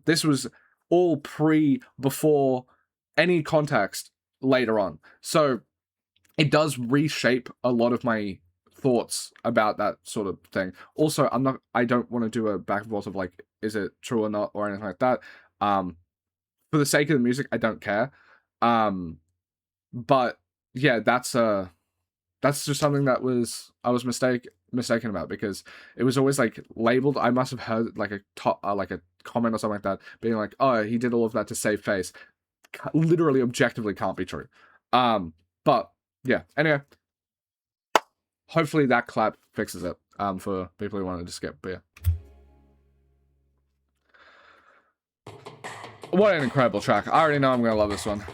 This was all before any context later on. So it does reshape a lot of my thoughts about that sort of thing. Also, I don't want to do a back and forth of like, is it true or not, or anything like that. For the sake of the music, I don't care. But yeah, that's That's just something that I was mistaken about, because it was always like labeled. I must have heard like a comment or something like that being like, oh, he did all of that to save face. Literally, objectively can't be true. But yeah. Anyway, hopefully that clap fixes it. For people who wanted to skip. But yeah. What an incredible track. I already know I'm gonna love this one.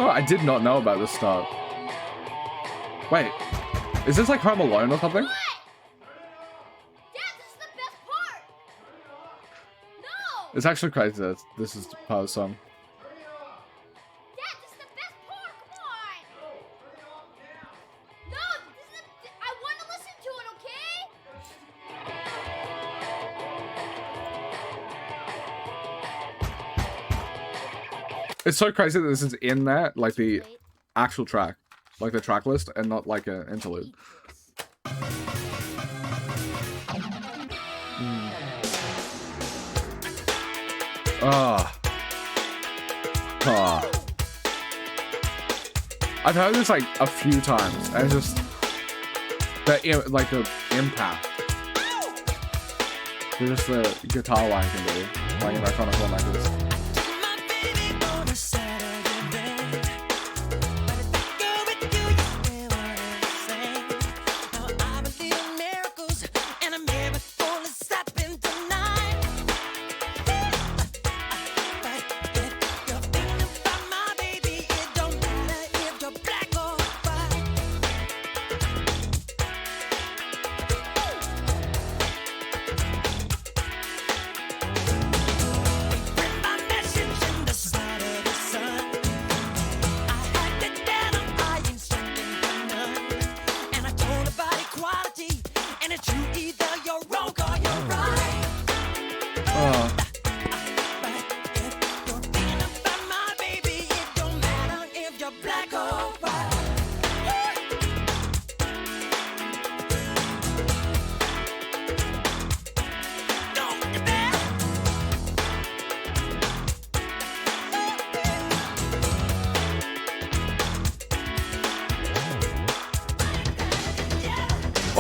Oh, I did not know about this start. Wait, is this like Home Alone or something? What? Dad, this is the best part. No. It's actually crazy that this is part of the song. Dad, this is the best part. Come on. No, this is I want to listen to it, okay? It's so crazy that this is in there, like the actual track, like the track list, and not like an interlude. I've heard this like a few times, and it's just the like the impact. Just the guitar line can do, like in that kind of form like this.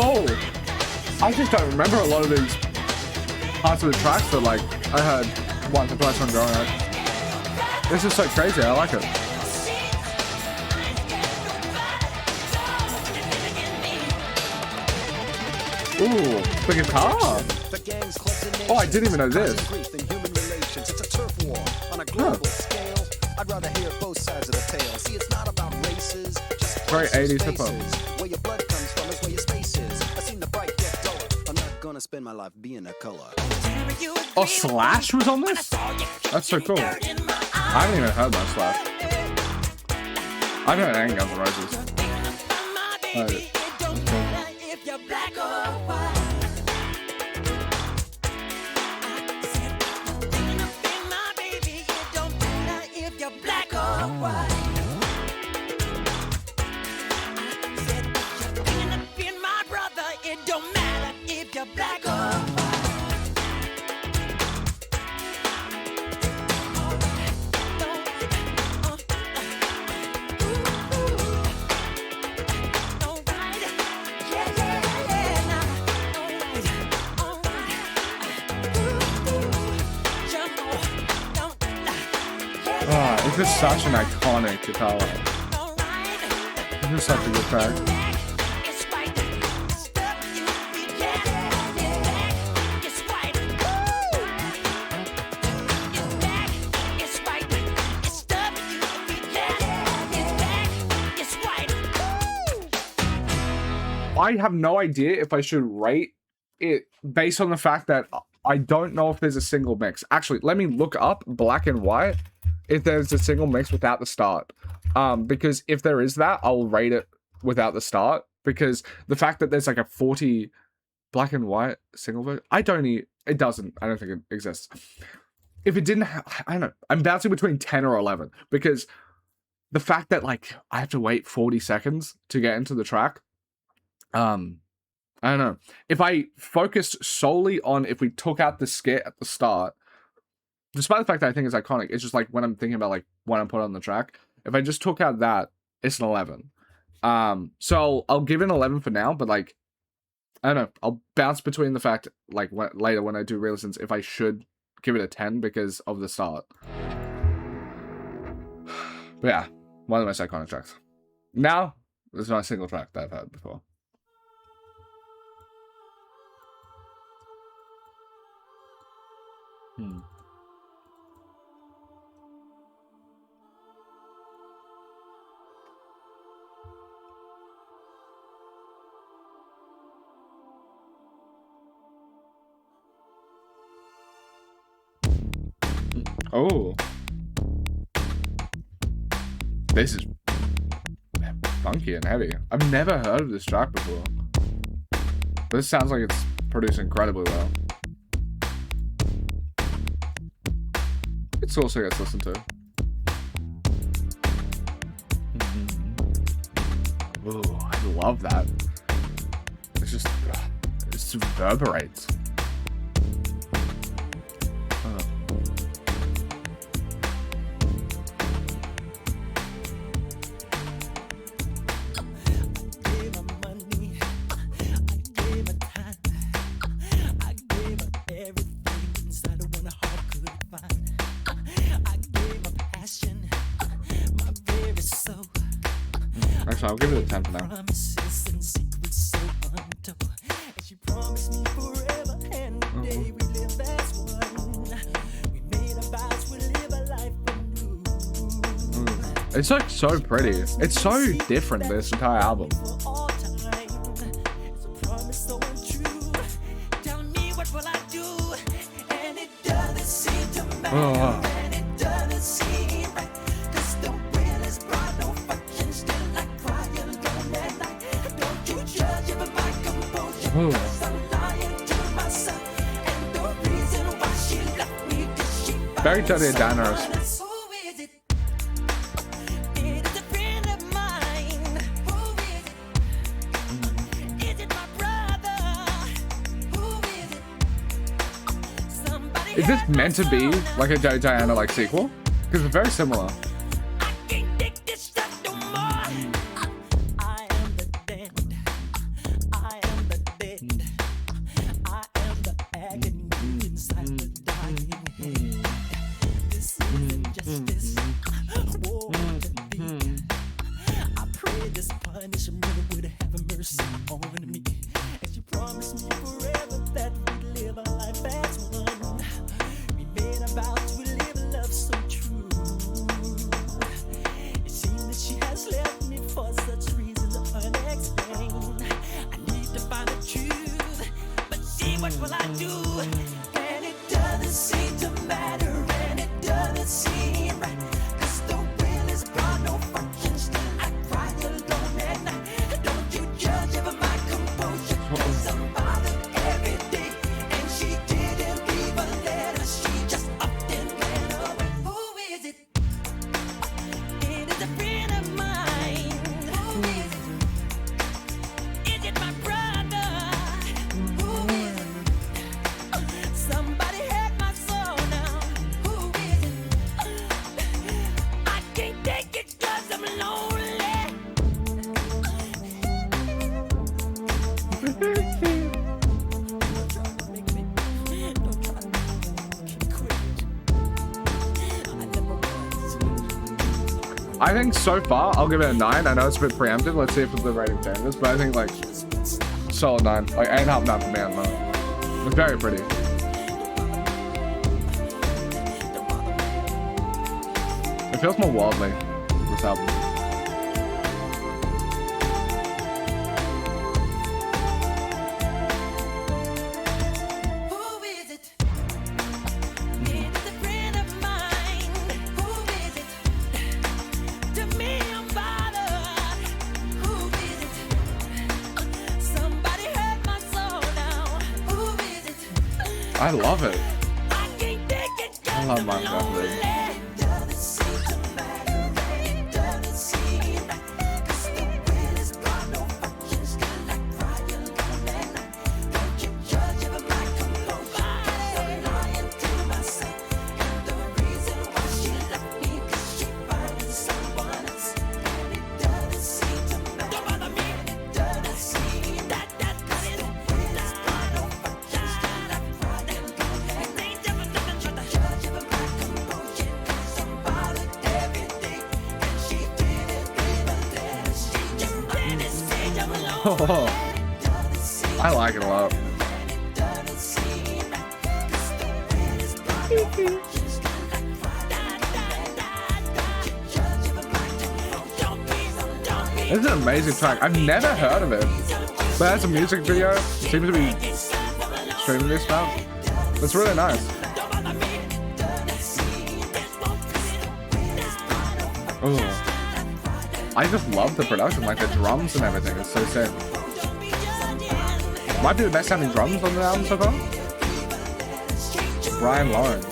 Oh, I just don't remember a lot of these parts of the tracks that like I heard once or twice when growing up. This is so crazy. I like it. Ooh, the guitar. Oh, I didn't even know this. Very 80s hip hop. Spend my life being a color. Oh, Slash was on this? That's so cool. I haven't even heard my Slash. I've heard any Guns N' Roses. This is such an iconic guitar line. This is such a good track. I have no idea if I should rate it based on the fact that I don't know if there's a single mix. Actually, let me look up Black and White if there's a single mix without the start. Because if there is that, I'll rate it without the start. Because the fact that there's like a 40 Black and White single version, I don't think it exists. If it didn't, I don't know. I'm bouncing between 10 or 11 because the fact that like I have to wait 40 seconds to get into the track. I don't know. If I focused solely on if we took out the skit at the start, despite the fact that I think it's iconic, it's just like when I'm thinking about like when I'm put on the track, if I just took out that, it's an 11. So I'll give it an 11 for now, but like I don't know, I'll bounce between the fact like later when I do re-listens if I should give it a 10 because of the start. But yeah, one of the most iconic tracks. Now, there's not a single track that I've heard before. Oh. This is funky and heavy. I've never heard of this track before. This sounds like it's produced incredibly well. It also gets listened to. Oh, I love that. It's just, it reverberates. Actually, I'll give it a 10 for now. It's like so pretty. It's so different, this entire album. Oh. Very Tony Dannerous. Is this meant to be like a Diana like sequel? Because it's very similar. I think so far, I'll give it a 9. I know it's a bit preemptive. Let's see if the rating changes. But I think, like, solid 9. Like, 8.5 9 for me at the moment. It's very pretty. It feels more worldly, this album. I love it. I love Minecraft. I like it a lot. It's an amazing track. I've never heard of it. But as a music video, it seems to be streaming this now. It's really nice. Oh. I just love the production, like the drums and everything. It's so sick. Might be the best sounding drums on the album so far. Brian Lawrence.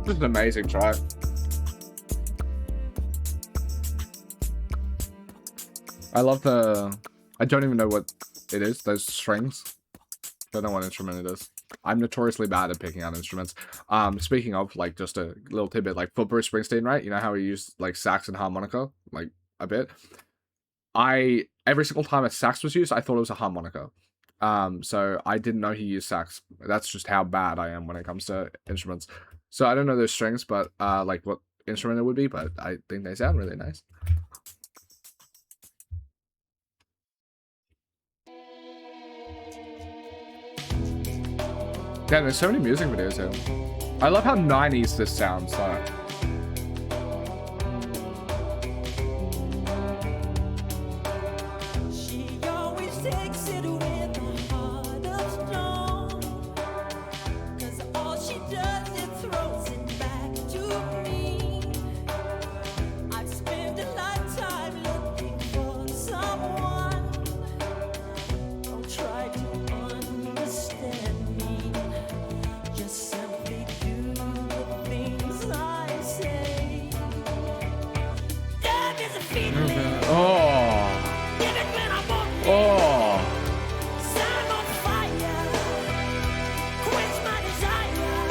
This is an amazing track. I love the... I don't even know what it is, those strings. Don't know what instrument it is. I'm notoriously bad at picking out instruments. Speaking of, like, just a little tidbit, like, for Bruce Springsteen, right? You know how he used, like, sax and harmonica? Like, a bit? Every single time a sax was used, I thought it was a harmonica. So I didn't know he used sax. That's just how bad I am when it comes to instruments. So I don't know those strings, but like what instrument it would be, but I think they sound really nice. Yeah, there's so many music videos here. I love how 90s this sounds like. She always takes it with a heart of stone. 'Cause all she does is throws it back to me. I've spent a lifetime looking for someone. Don't try to understand me. Just simply do the things I say. Love is a feeling. Oh. Give it when I want it. Oh. Set on fire. Quench my desire.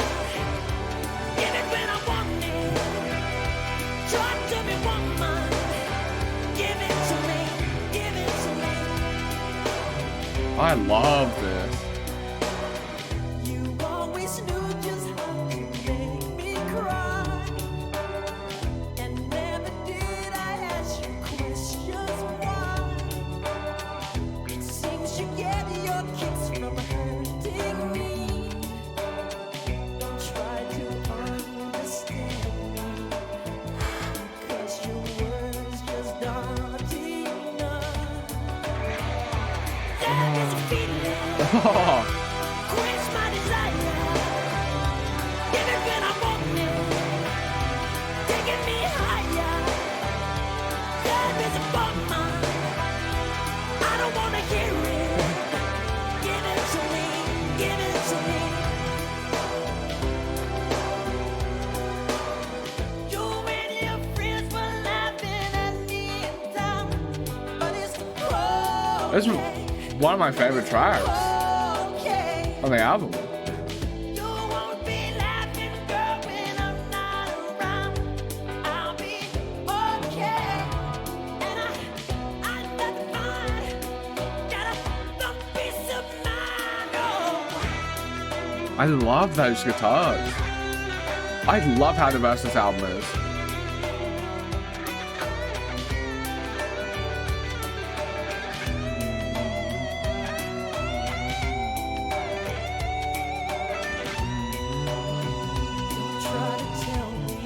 Give it when I want it. Talk to me, woman. Give it to me. Give it to me. I love this. You always knew just how to make me cry. And never did I ask you questions why. It seems you get your kicks from hurting me. Don't try to understand me. 'Cause your words just aren't enough. Love is a feeling. Oh. Quench my desire. Give it when I want it. Taking me higher. Love is a bummer. I don't wanna hear it. Give it to me. Give it to me. You and your friends were laughing at me in town, but it's This is okay. one of my favorite tracks Okay. on the album. You won't be laughing, girl, when I'm not around. I'll be okay. And I'm not fine. Got a peace of mind. Oh. I love those guitars. I love how diverse this album is. Try to tell me,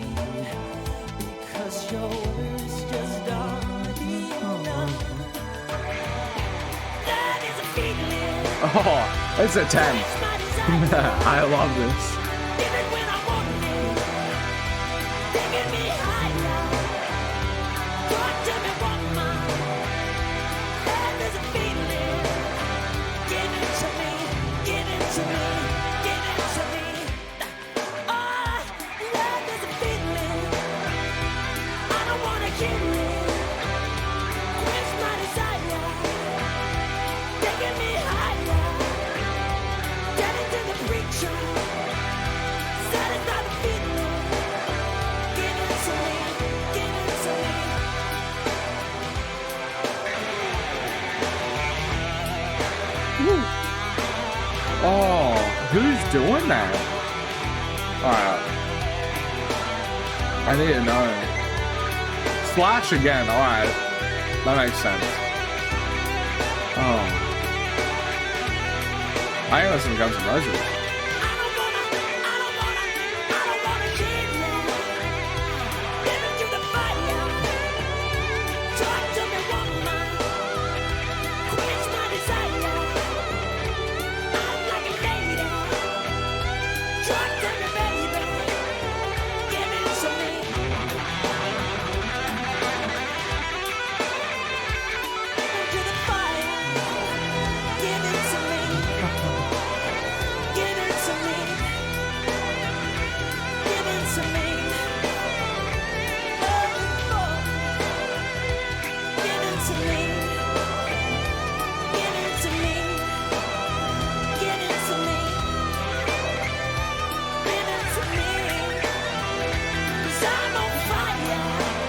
because your words just aren't enough. That is a feeling. Oh, it's a 10. Quench my desire. I love this. Give it when I want it. Taking me higher. Talk to me, woman. Love is a feeling. Give it to me. Give it to me. Give it to me. Oh, who's doing that? Alright. I need to know. Slash again, alright. That makes sense. Oh. I ain't listening to Guns N' Roses.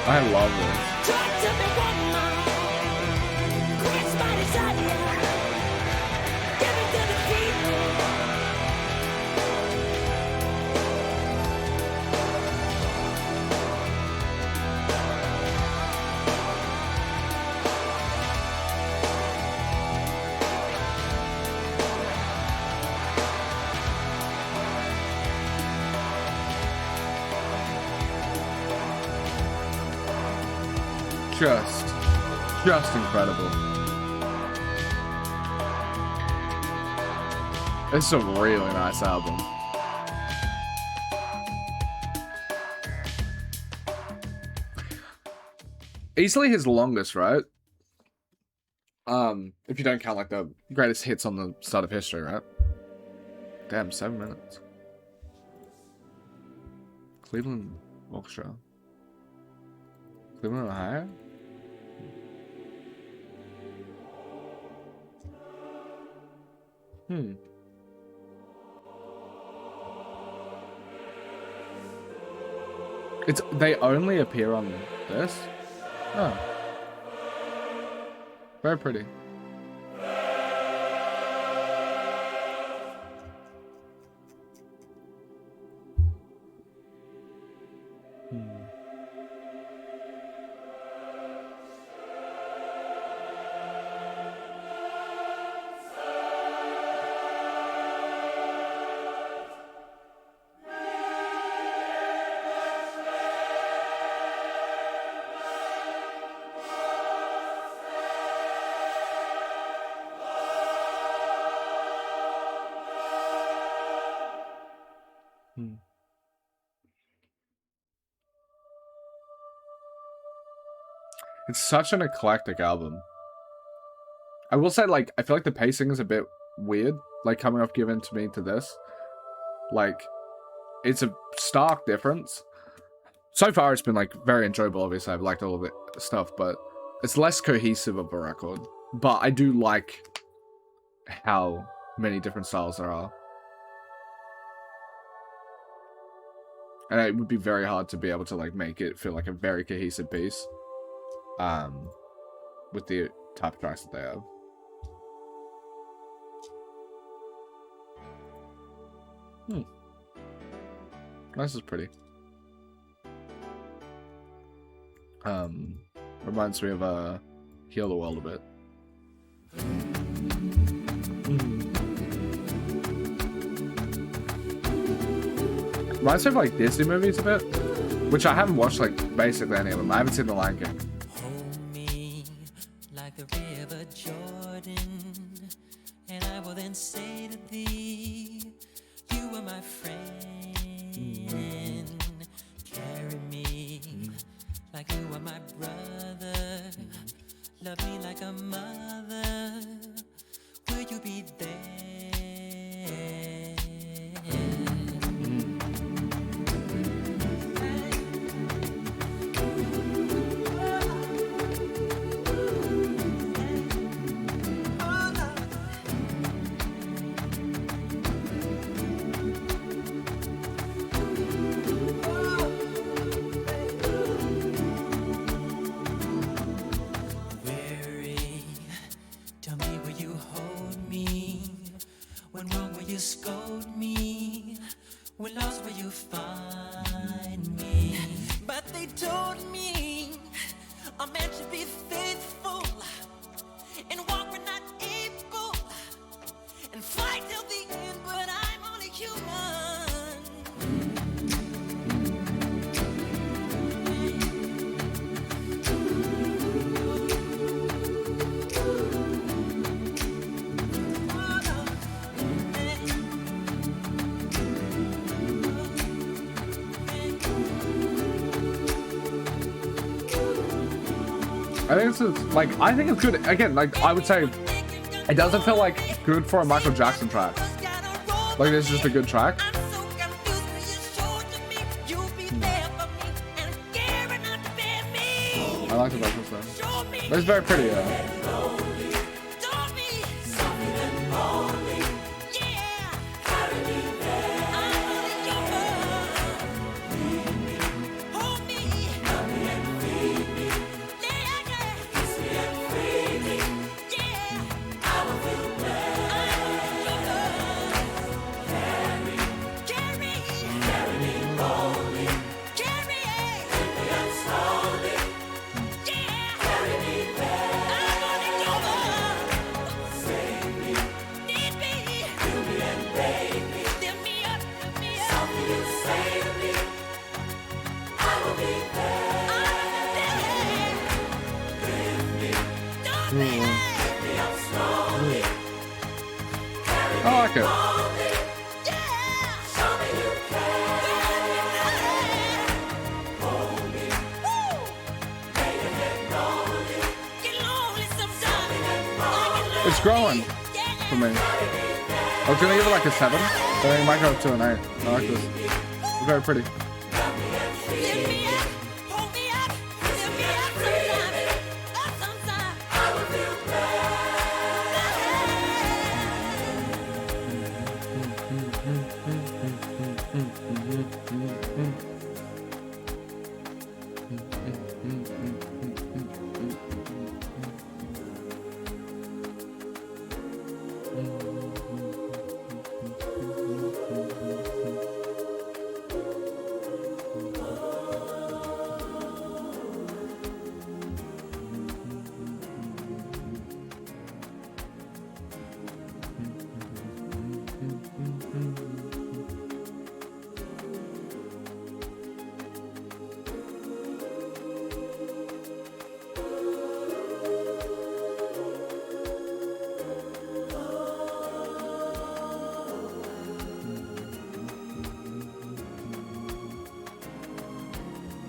I love this. Just incredible. It's a really nice album. Easily his longest, right? If you don't count like the greatest hits on the start of history, right? Damn, 7 minutes. Cleveland Orchestra. Cleveland, Ohio? They only appear on this? Oh. Very pretty. It's such an eclectic album. I will say, like, I feel like the pacing is a bit weird, like, coming off Given to Me to this. Like, it's a stark difference. So far, it's been, like, very enjoyable, obviously. I've liked all of the stuff, but it's less cohesive of a record. But I do like how many different styles there are. And it would be very hard to be able to, like, make it feel like a very cohesive piece. With the type of tracks that they have. This is pretty. Reminds me of Heal the World a bit. Reminds me of like Disney movies a bit, which I haven't watched like basically any of them. I haven't seen The Lion King. Hold me like the river Jordan, and I will then say to thee, you are my friend. Carry me like you are my brother. Love me like a mother. Will you be there? I think it's like, I think it's good. Again, like I would say, it doesn't feel like good for a Michael Jackson track. Like it's just a good track. I like the vocals though. But it's very pretty, yeah. I like it. It's growing for me. I was gonna give it like a 7, but I might go up to an 8. I like this. It's very pretty.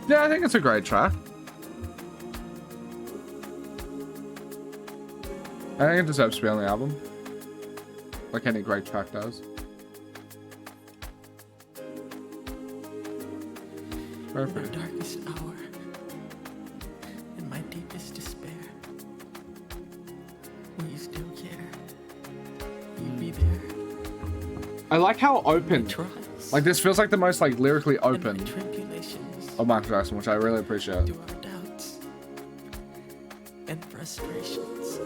Yeah, I think it's a great track. I think it deserves to be on the album. Like any great track does. Very In pretty. my darkest hour, in my deepest despair, will you still care? Will you be there? I like how open. Trials Like this feels like the most like lyrically and my open tribulations, of Michael Jackson, which I really appreciate. through our doubts and frustrations,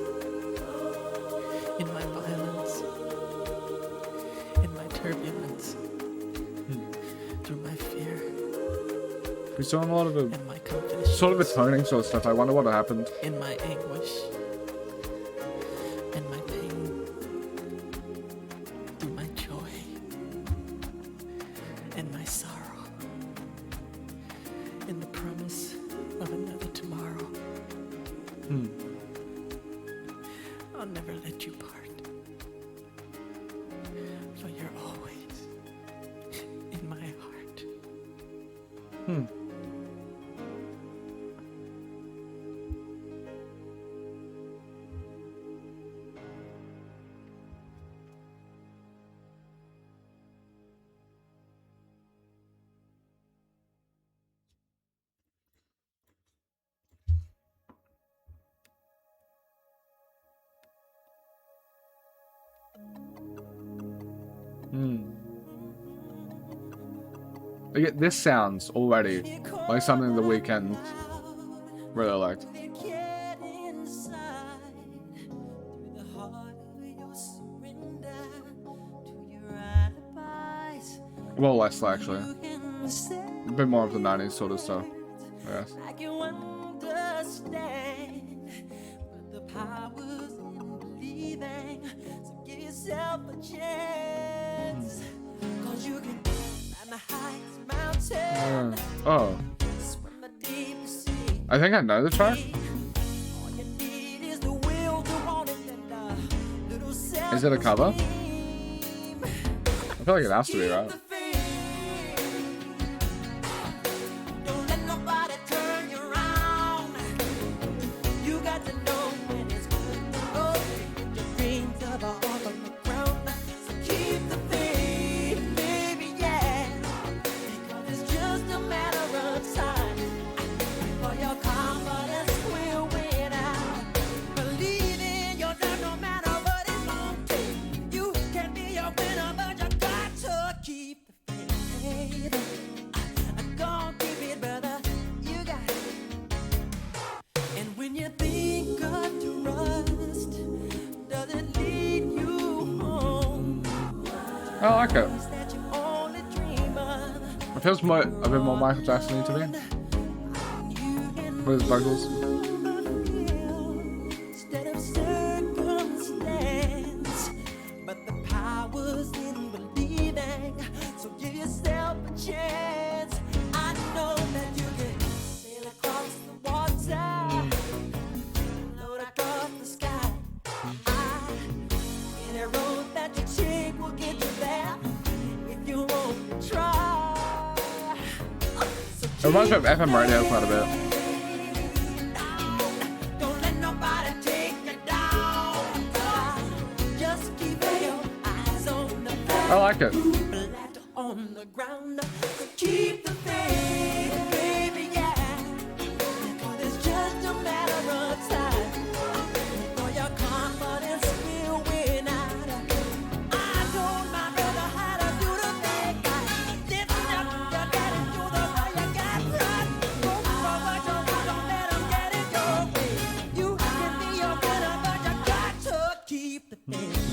in my violence, in my turbulence, through my fear He's doing a lot of the and my confessions, sort of atoning sort of stuff. I wonder what happened. in my anguish and my pain, through my joy and my sorrow, in the promise of another tomorrow. I'll never let you part, for you're always in my heart. Like, this sounds already like something the Weeknd really liked. Get inside through the heart of your surrender to your alibis. Well, less actually. You can say A bit more of the 90s sort of stuff, I guess. I can understand, but the power's in believing. So give yourself a chance, 'cause you can climb the highest mountain, Oh, swim the deepest sea. I think I know the track. All you need is the will to want it and a little Is it a cover? self-esteem. I feel like it has to be, right? Don't let nobody turn you around. You I like it. that you only dream of. It feels a bit more Michael Jackson-y to me. With his vocals. Instead of circumstance, but the power's in believing. So give yourself a chance. I know that you can sail across the water, float across the sky. Any road that you take will get you there if you won't try. So It reminds me of FM radio quite a bit. don't let nobody take you down. Just keep your eyes on the I like it. flat on the ground. So keep the faith, baby, yeah. Because it's just a matter of time before your confidence will win out. I told my brother how to do the thing right. Lift up, you gotta do the way you got right. Go for what you want, don't let 'em get in your way. You can be a winner, but you got to keep the faith.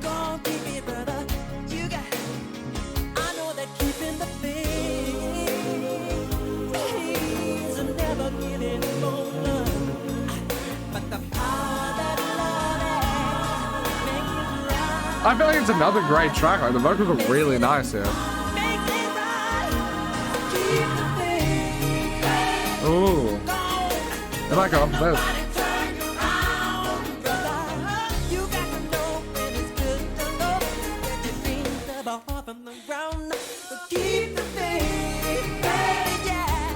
Go keep it, brother. You got. I know that keeping the faith is never giving more love, but the power that love has makes it right. I feel like it's another great track. Like the vocals are really nice here. Makes it right. Keep the faith. Ooh. Go. I like it off this. Nobody turn you around, brother. You got to know when it's good to know that your dreams never fall from the ground. So keep the faith, baby, yeah.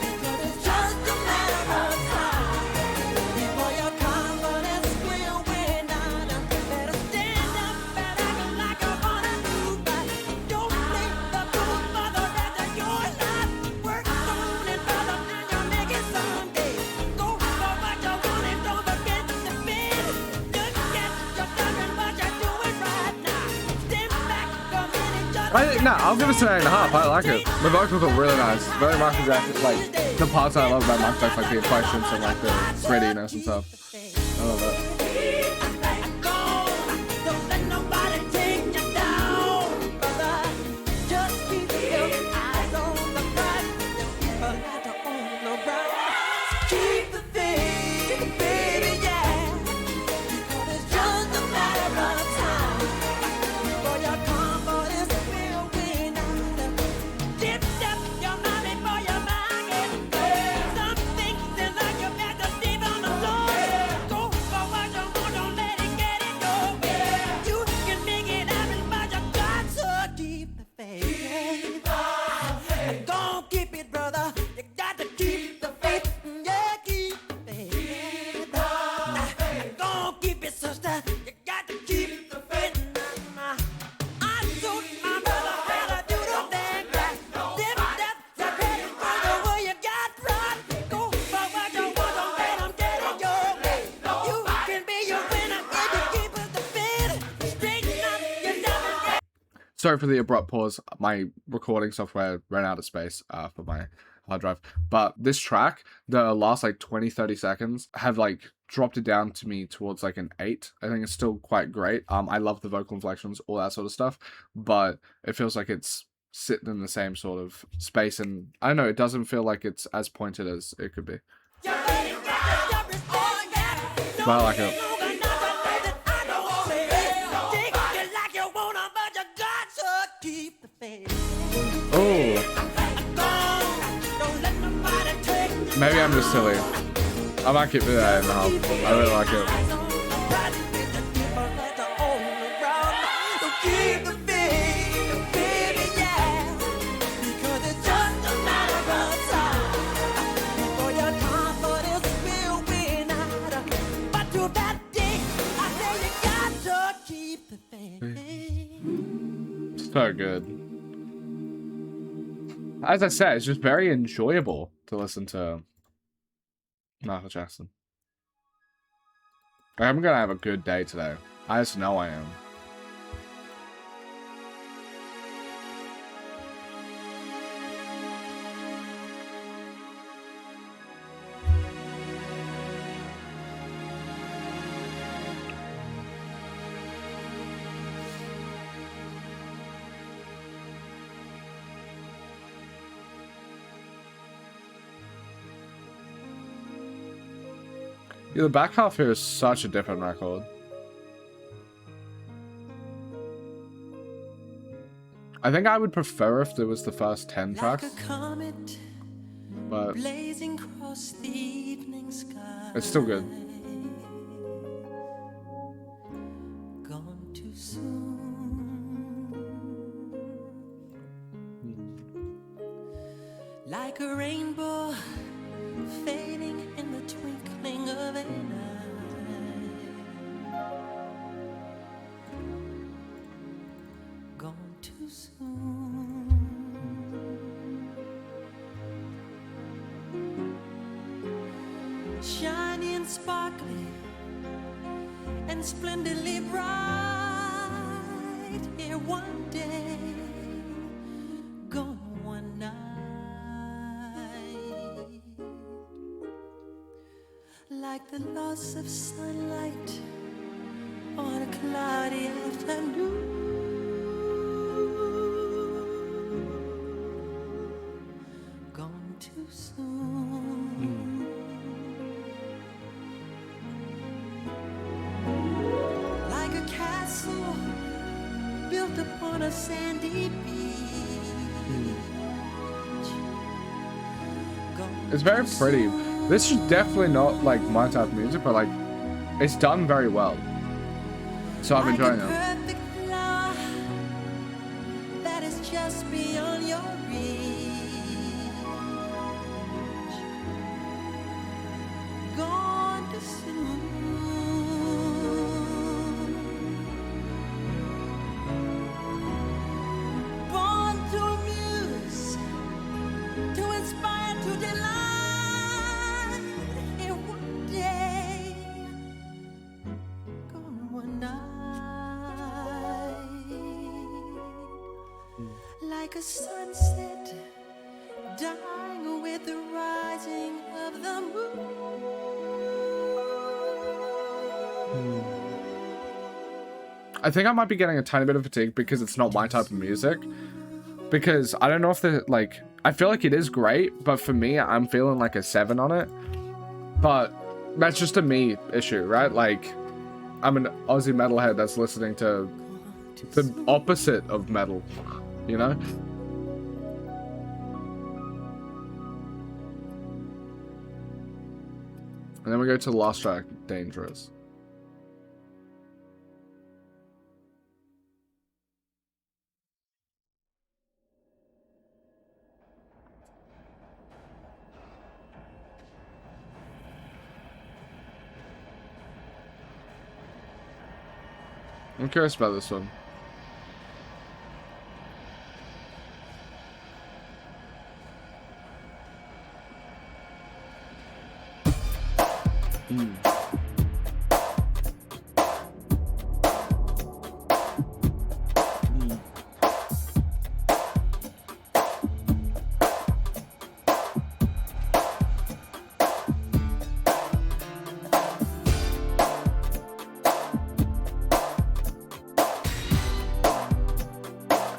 Because it's just a matter of time before your confidence will win out. Better stand up and act like you wanna do right. Don't play the fool for the rest of your life. Work on it, brother, and you'll make it someday. Go for what you want and don't forget the bid. Look at your talking, but you do it right now. Stand back a minute, just I'll give it an 8.5. I like it. The vocals are really nice. Very Michael Jackson. Like the parts I love about Michael Jackson, like the inflections and like the grittiness and stuff. I love it. Don't let nobody take you down, brother. Just keep your eyes on the prize. Keep a ladder on the ground. Keep the faith, baby, yeah. Because it's just a matter of time before your confidence will win out. Lift up your mind before your mind gets cold. Some things seem like you're better deep on the floor. Go for what you want, don't let it get in your way. You can make it happen, but you got to keep the faith. Don't keep it, brother. You got to keep the faith. Yeah, keep the faith. Don't keep it, sister. You got to keep the faith. I told my brother how to do the thing right. Lift up your head and go the way you got right. Go for what you want, don't let 'em get in your way. You can be a winner if you keep it the faith. Straighten up yourself and get. Sorry for the abrupt pause. My recording software ran out of space for my hard drive. But this track, the last like 20-30 seconds have like dropped it down to me towards like an 8. I think it's still quite great. I love the vocal inflections, all that sort of stuff. But it feels like it's sitting in the same sort of space. And I don't know, it doesn't feel like it's as pointed as it could be. But I like it. Oh, maybe I'm just silly. I might keep it at 8.5. I really like it. So good. As I said, it's just very enjoyable to listen to Michael Jackson. I'm gonna have a good day today. I just know I am. Yeah, the back half here is such a different record. I think I would prefer if there was the first 10 tracks. Like a comet But blazing across the evening sky. it's still good. Gone too soon. Like a rainbow fading in the twinkling of an eye. Gone too soon. Shiny and sparkly and splendidly bright. Here one day, gone one night. Like the loss of sunlight on a cloudy afternoon. Gone too soon. Like a castle built upon a sandy beach. Gone It's very too pretty. soon. This is definitely not like my type of music, but like it's done very well. So I'm enjoying Like a it. perfect flower that is just beyond your reach. Gone too soon. Born to amuse, to inspire, to delight. Here one day, gone one night. Like a sunset, dying with the rising of the moon. I think I might be getting a tiny bit of fatigue because it's not my type of music. Because I don't know if the like I feel like it is great, but for me I'm feeling like a 7 on it. But that's just a me issue, right? Like I'm an Aussie metalhead that's listening to the opposite of metal, you know? And then we go to the last track, Dangerous. I'm curious about this one.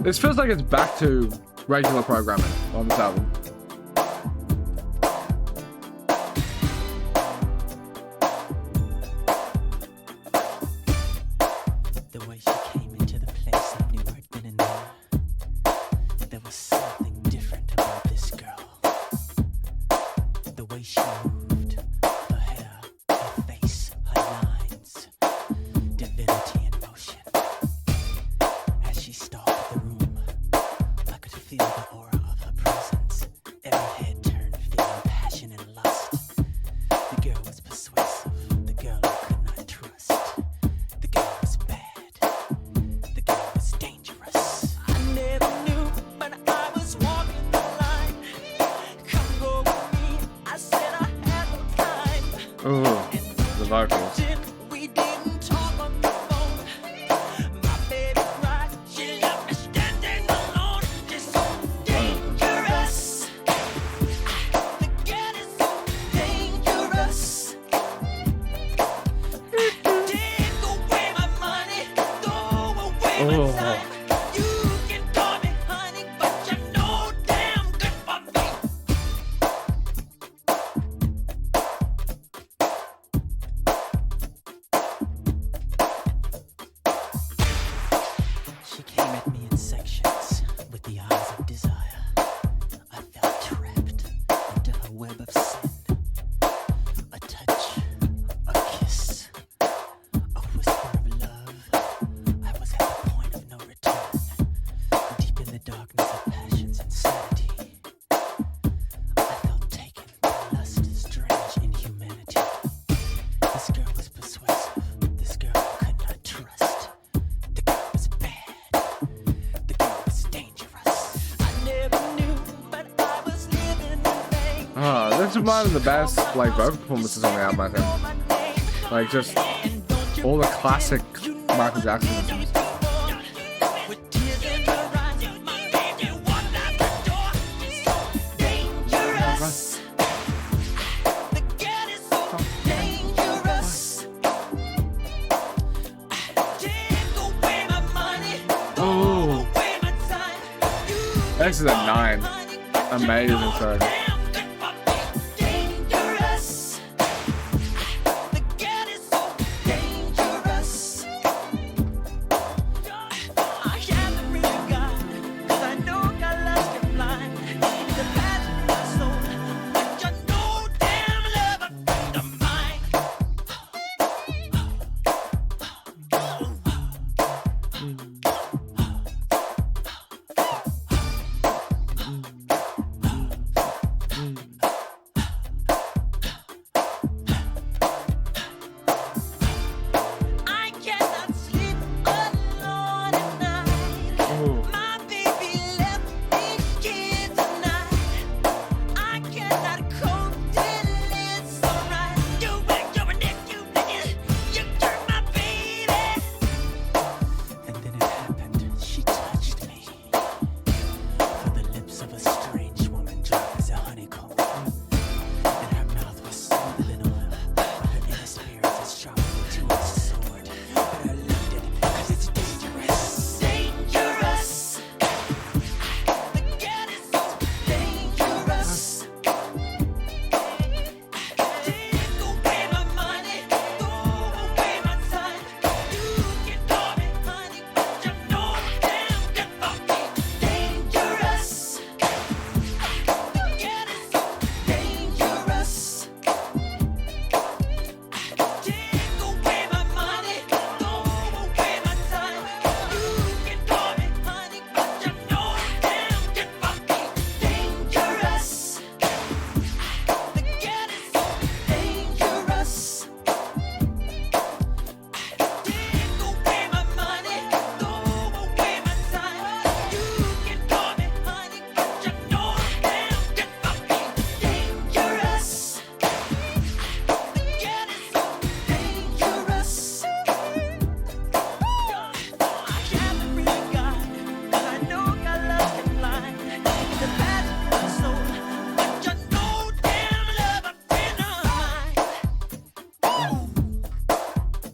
This feels like it's back to regular programming on this album. The way she came into the place, I knew I'd been in there. There was something different about this girl. The way she moved, her hair, her face, her lines, divinity in motion. As she stalked the room, I could feel the aura of her presence. Every head turned, feeling passion and lust. The girl was persuasive, the girl I could not trust. The girl was bad, the girl was dangerous. I never knew, but I was walking the line. Come go with me, I said I had no time. Oh, the vocals. We didn't talk on the phone. My baby cried, she left me standing alone. It's so dangerous. The girl is so dangerous. Take away my money, throw away my time. You can call me honey, but you're no damn good for me. one of the best like vocal performances on the album, I think. Like just all the classic Michael Jackson. This is a 9. Amazing song.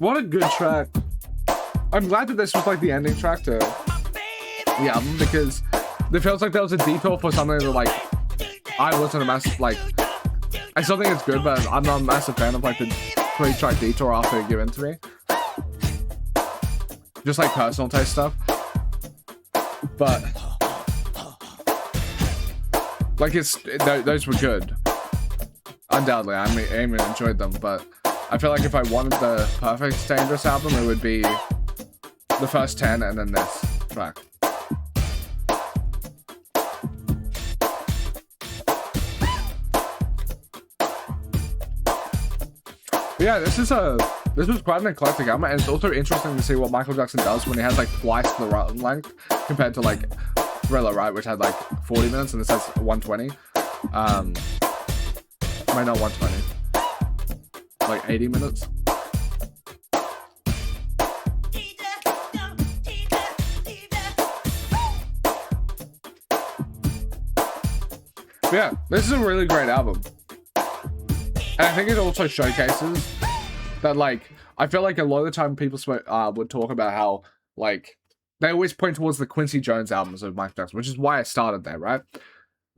What a good track. I'm glad that this was like the ending track to the album because it feels like there was a detour for something that like I wasn't a massive like I still think it's good, but I'm not a massive fan of like the 3-track detour after it given to me. Just like personal taste stuff. But like those were good. Undoubtedly, I even enjoyed them, but I feel like if I wanted the perfect Dangerous album, it would be the first 10 and then this track. Yeah, this was quite an eclectic album, and it's also interesting to see what Michael Jackson does when he has like twice the run length compared to like Thriller, right, which had like 40 minutes and this has 120. Might not 120. Like 80 minutes. Yeah, this is a really great album. And I think it also showcases that, like, I feel like a lot of the time people would talk about how, like, they always point towards the Quincy Jones albums of Michael Jackson, which is why I started there, right?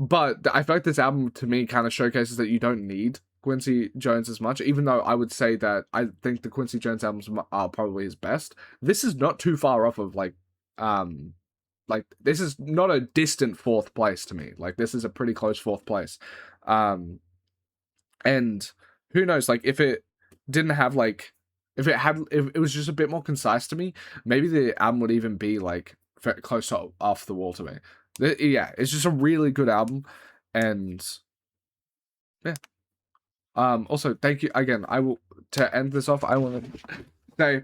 But I feel like this album, to me, kind of showcases that you don't need Quincy Jones as much, even though I would say that I think the Quincy Jones albums are probably his best. This is not too far off of, like, this is not a distant fourth place to me. Like, this is a pretty close fourth place. And who knows, like, if it didn't have, like, if it was just a bit more concise to me, maybe the album would even be, like, close to Off the Wall to me. Yeah, it's just a really good album, and yeah. Also, thank you again. To end this off, I want to say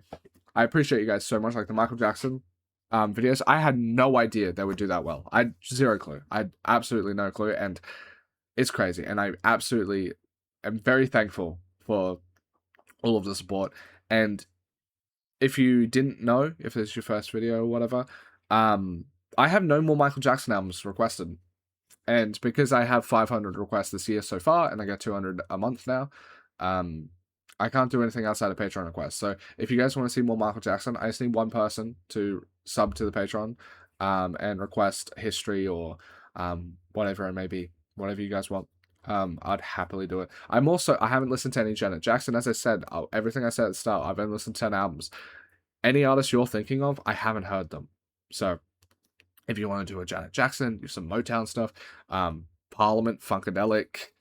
I appreciate you guys so much. Like the Michael Jackson videos, I had no idea they would do that well. I had zero clue. I had absolutely no clue, and it's crazy. And I absolutely am very thankful for all of the support. And if you didn't know, if it's your first video or whatever, I have no more Michael Jackson albums requested. And because I have 500 requests this year so far, and I get 200 a month now, I can't do anything outside of Patreon requests. So if you guys want to see more Michael Jackson, I just need one person to sub to the Patreon and request history or whatever it may be, whatever you guys want. I'd happily do it. I haven't listened to any Janet Jackson. As I said, everything I said at the start, I've only listened to 10 albums. Any artists you're thinking of, I haven't heard them. So if you want to do a Janet Jackson, do some Motown stuff, Parliament, Funkadelic,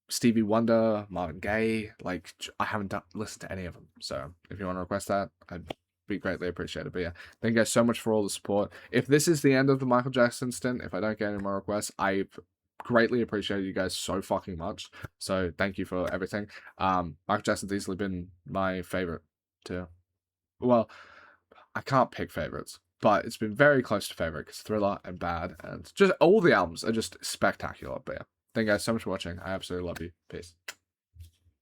Stevie Wonder, Marvin Gaye, like, I haven't listened to any of them. So if you want to request that, I'd be greatly appreciated. But yeah, thank you guys so much for all the support. If this is the end of the Michael Jackson stint, if I don't get any more requests, I've greatly appreciate you guys so fucking much. So thank you for everything. Michael Jackson's easily been my favorite too. Well, I can't pick favorites, but it's been very close to favorite because Thriller and Bad and just all the albums are just spectacular. But yeah, thank you guys so much for watching. I absolutely love you. Peace.